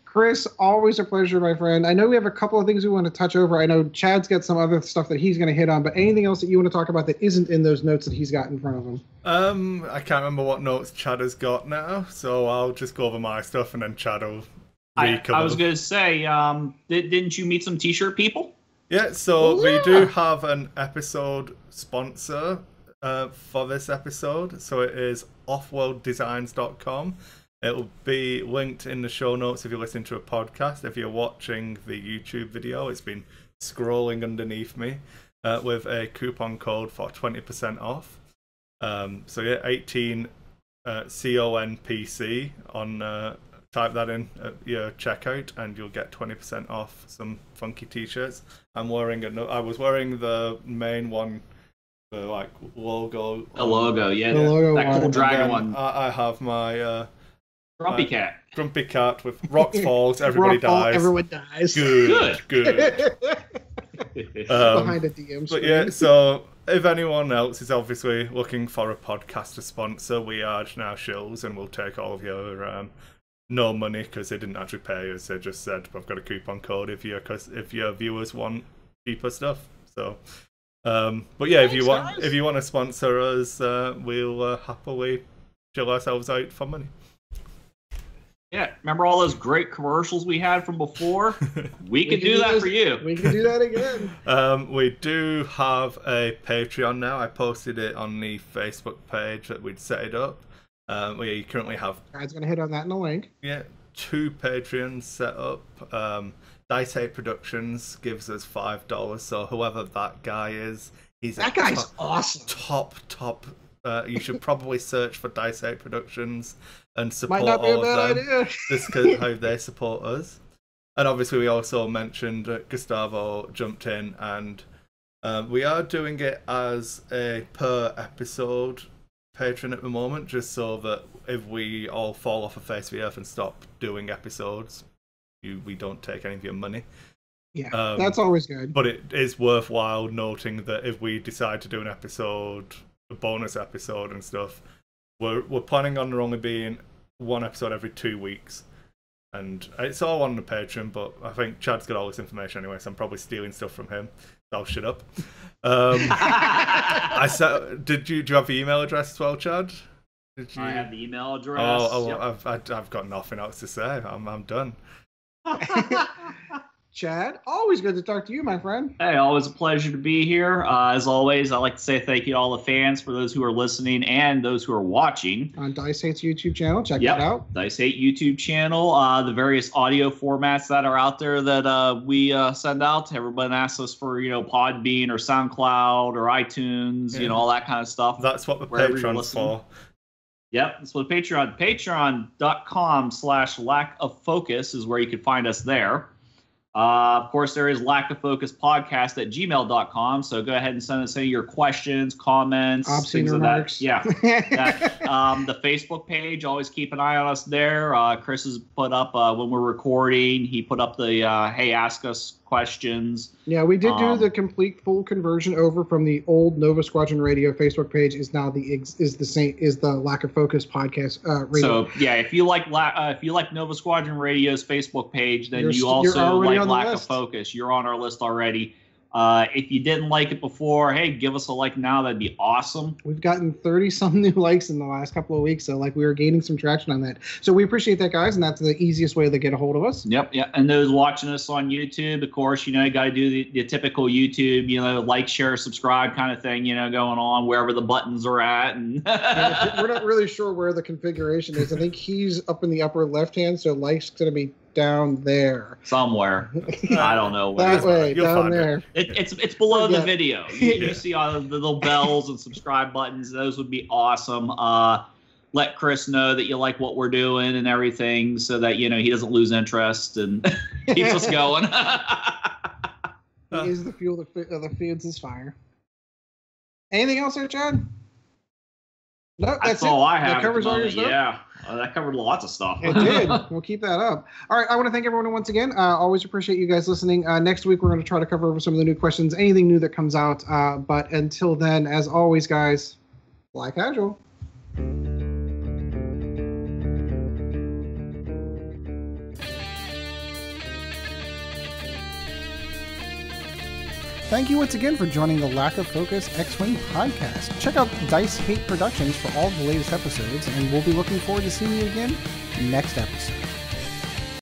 Chris, always a pleasure, my friend. I know we have a couple of things we want to touch over. I know Chad's got some other stuff that he's going to hit on, but anything else that you want to talk about that isn't in those notes that he's got in front of him? I can't remember what notes Chad has got now, so I'll just go over my stuff and then Chad will recover. I was going to say, didn't you meet some T-shirt people? Yeah, so we do have an episode sponsor for this episode. So it is offworlddesigns.com. It'll be linked in the show notes if you're listening to a podcast. If you're watching the YouTube video, it's been scrolling underneath me with a coupon code for 20% off. 18 CONPC on type that in at your checkout and you'll get 20% off some funky t-shirts. I was wearing the main one, the logo. The logo, yeah. The logo that cool dragon one. I have my Grumpy Cat. Grumpy Cat with Rock Falls, everybody dies. Everyone dies. Good. Behind a DM screen. But yeah, so if anyone else is obviously looking for a podcast to sponsor, we are now shills and we'll take all of your no money because they didn't actually pay us. They just said, I've got a coupon code if your viewers want cheaper stuff. So, but yeah, if you want to sponsor us, we'll happily chill ourselves out for money. Yeah, remember all those great commercials we had from before? We could do that for you. We can do that again. We do have a Patreon now. I posted it on the Facebook page that we'd set it up. You currently have... Guys, going to hit on that in the link. Yeah, 2 Patreons set up. Dice 8 Productions gives us $5, so whoever that guy is, that guy's awesome. Top. You should probably search for Dice 8 Productions and support Might not be all a bad of them. idea. Just because how they support us. And obviously we also mentioned Gustavo jumped in and we are doing it as a per episode Patreon at the moment, just so that if we all fall off the face of the earth and stop doing episodes, we don't take any of your money. Yeah, that's always good. But it is worthwhile noting that if we decide to do an episode, a bonus episode and stuff, we're planning on there only being 1 episode every 2 weeks. And it's all on the Patreon, but I think Chad's got all this information anyway, so I'm probably stealing stuff from him. So I'll shut up. Do you have the email address as well, Chad? I have the email address. Yep. I've got nothing else to say. I'm done. Chad, always good to talk to you, my friend. Hey, always a pleasure to be here. As always, I'd like to say thank you to all the fans, for those who are listening and those who are watching. On Dice 8's YouTube channel, check that out. Dice 8 YouTube channel, the various audio formats that are out there that we send out. Everybody asks us for, Podbean or SoundCloud or iTunes, all that kind of stuff. That's what the Patreon's for. Yep, that's what Patreon. Patreon.com/lackofFocus is where you can find us there. Of course, there is lackoffocuspodcast@gmail.com. So go ahead and send us any of your questions, comments, obscene things remarks. Like that. Yeah. The Facebook page, always keep an eye on us there. Chris has put up when we're recording. He put up the hey, ask us questions. Yeah, we did do the complete full conversion over from the old Nova Squadron Radio Facebook page is now the Lack of Focus podcast radio. So yeah, if you like Nova Squadron Radio's Facebook page, then you also like Lack of Focus. You're on our list already. If you didn't like it before, hey, give us a like now. That'd be awesome. We've gotten 30-some new likes in the last couple of weeks, so we were gaining some traction on that. So we appreciate that, guys, and that's the easiest way to get a hold of us. Yep, yeah. And those watching us on YouTube, of course, you got to do the typical YouTube, like, share, subscribe kind of thing, going on wherever the buttons are at. And we're not really sure where the configuration is. I think he's up in the upper left hand, so like's going to be down there somewhere. I don't know where. That way, down there. It's below the video. You see all the little bells and subscribe buttons. Those would be awesome. Let Chris know that you like what we're doing and everything, so that he doesn't lose interest and keeps us going. He is the fuel that feeds his fire. Anything else there, Chad? No, that's all I have. That covers all your stuff? Yeah, that covered lots of stuff. It did. We'll keep that up. All right, I want to thank everyone once again. Always appreciate you guys listening. Next week, we're going to try to cover over some of the new questions, anything new that comes out. But until then, as always, guys, fly casual. Thank you once again for joining the Lack of Focus X-Wing podcast. Check out Dice Hate Productions for all the latest episodes, and we'll be looking forward to seeing you again next episode.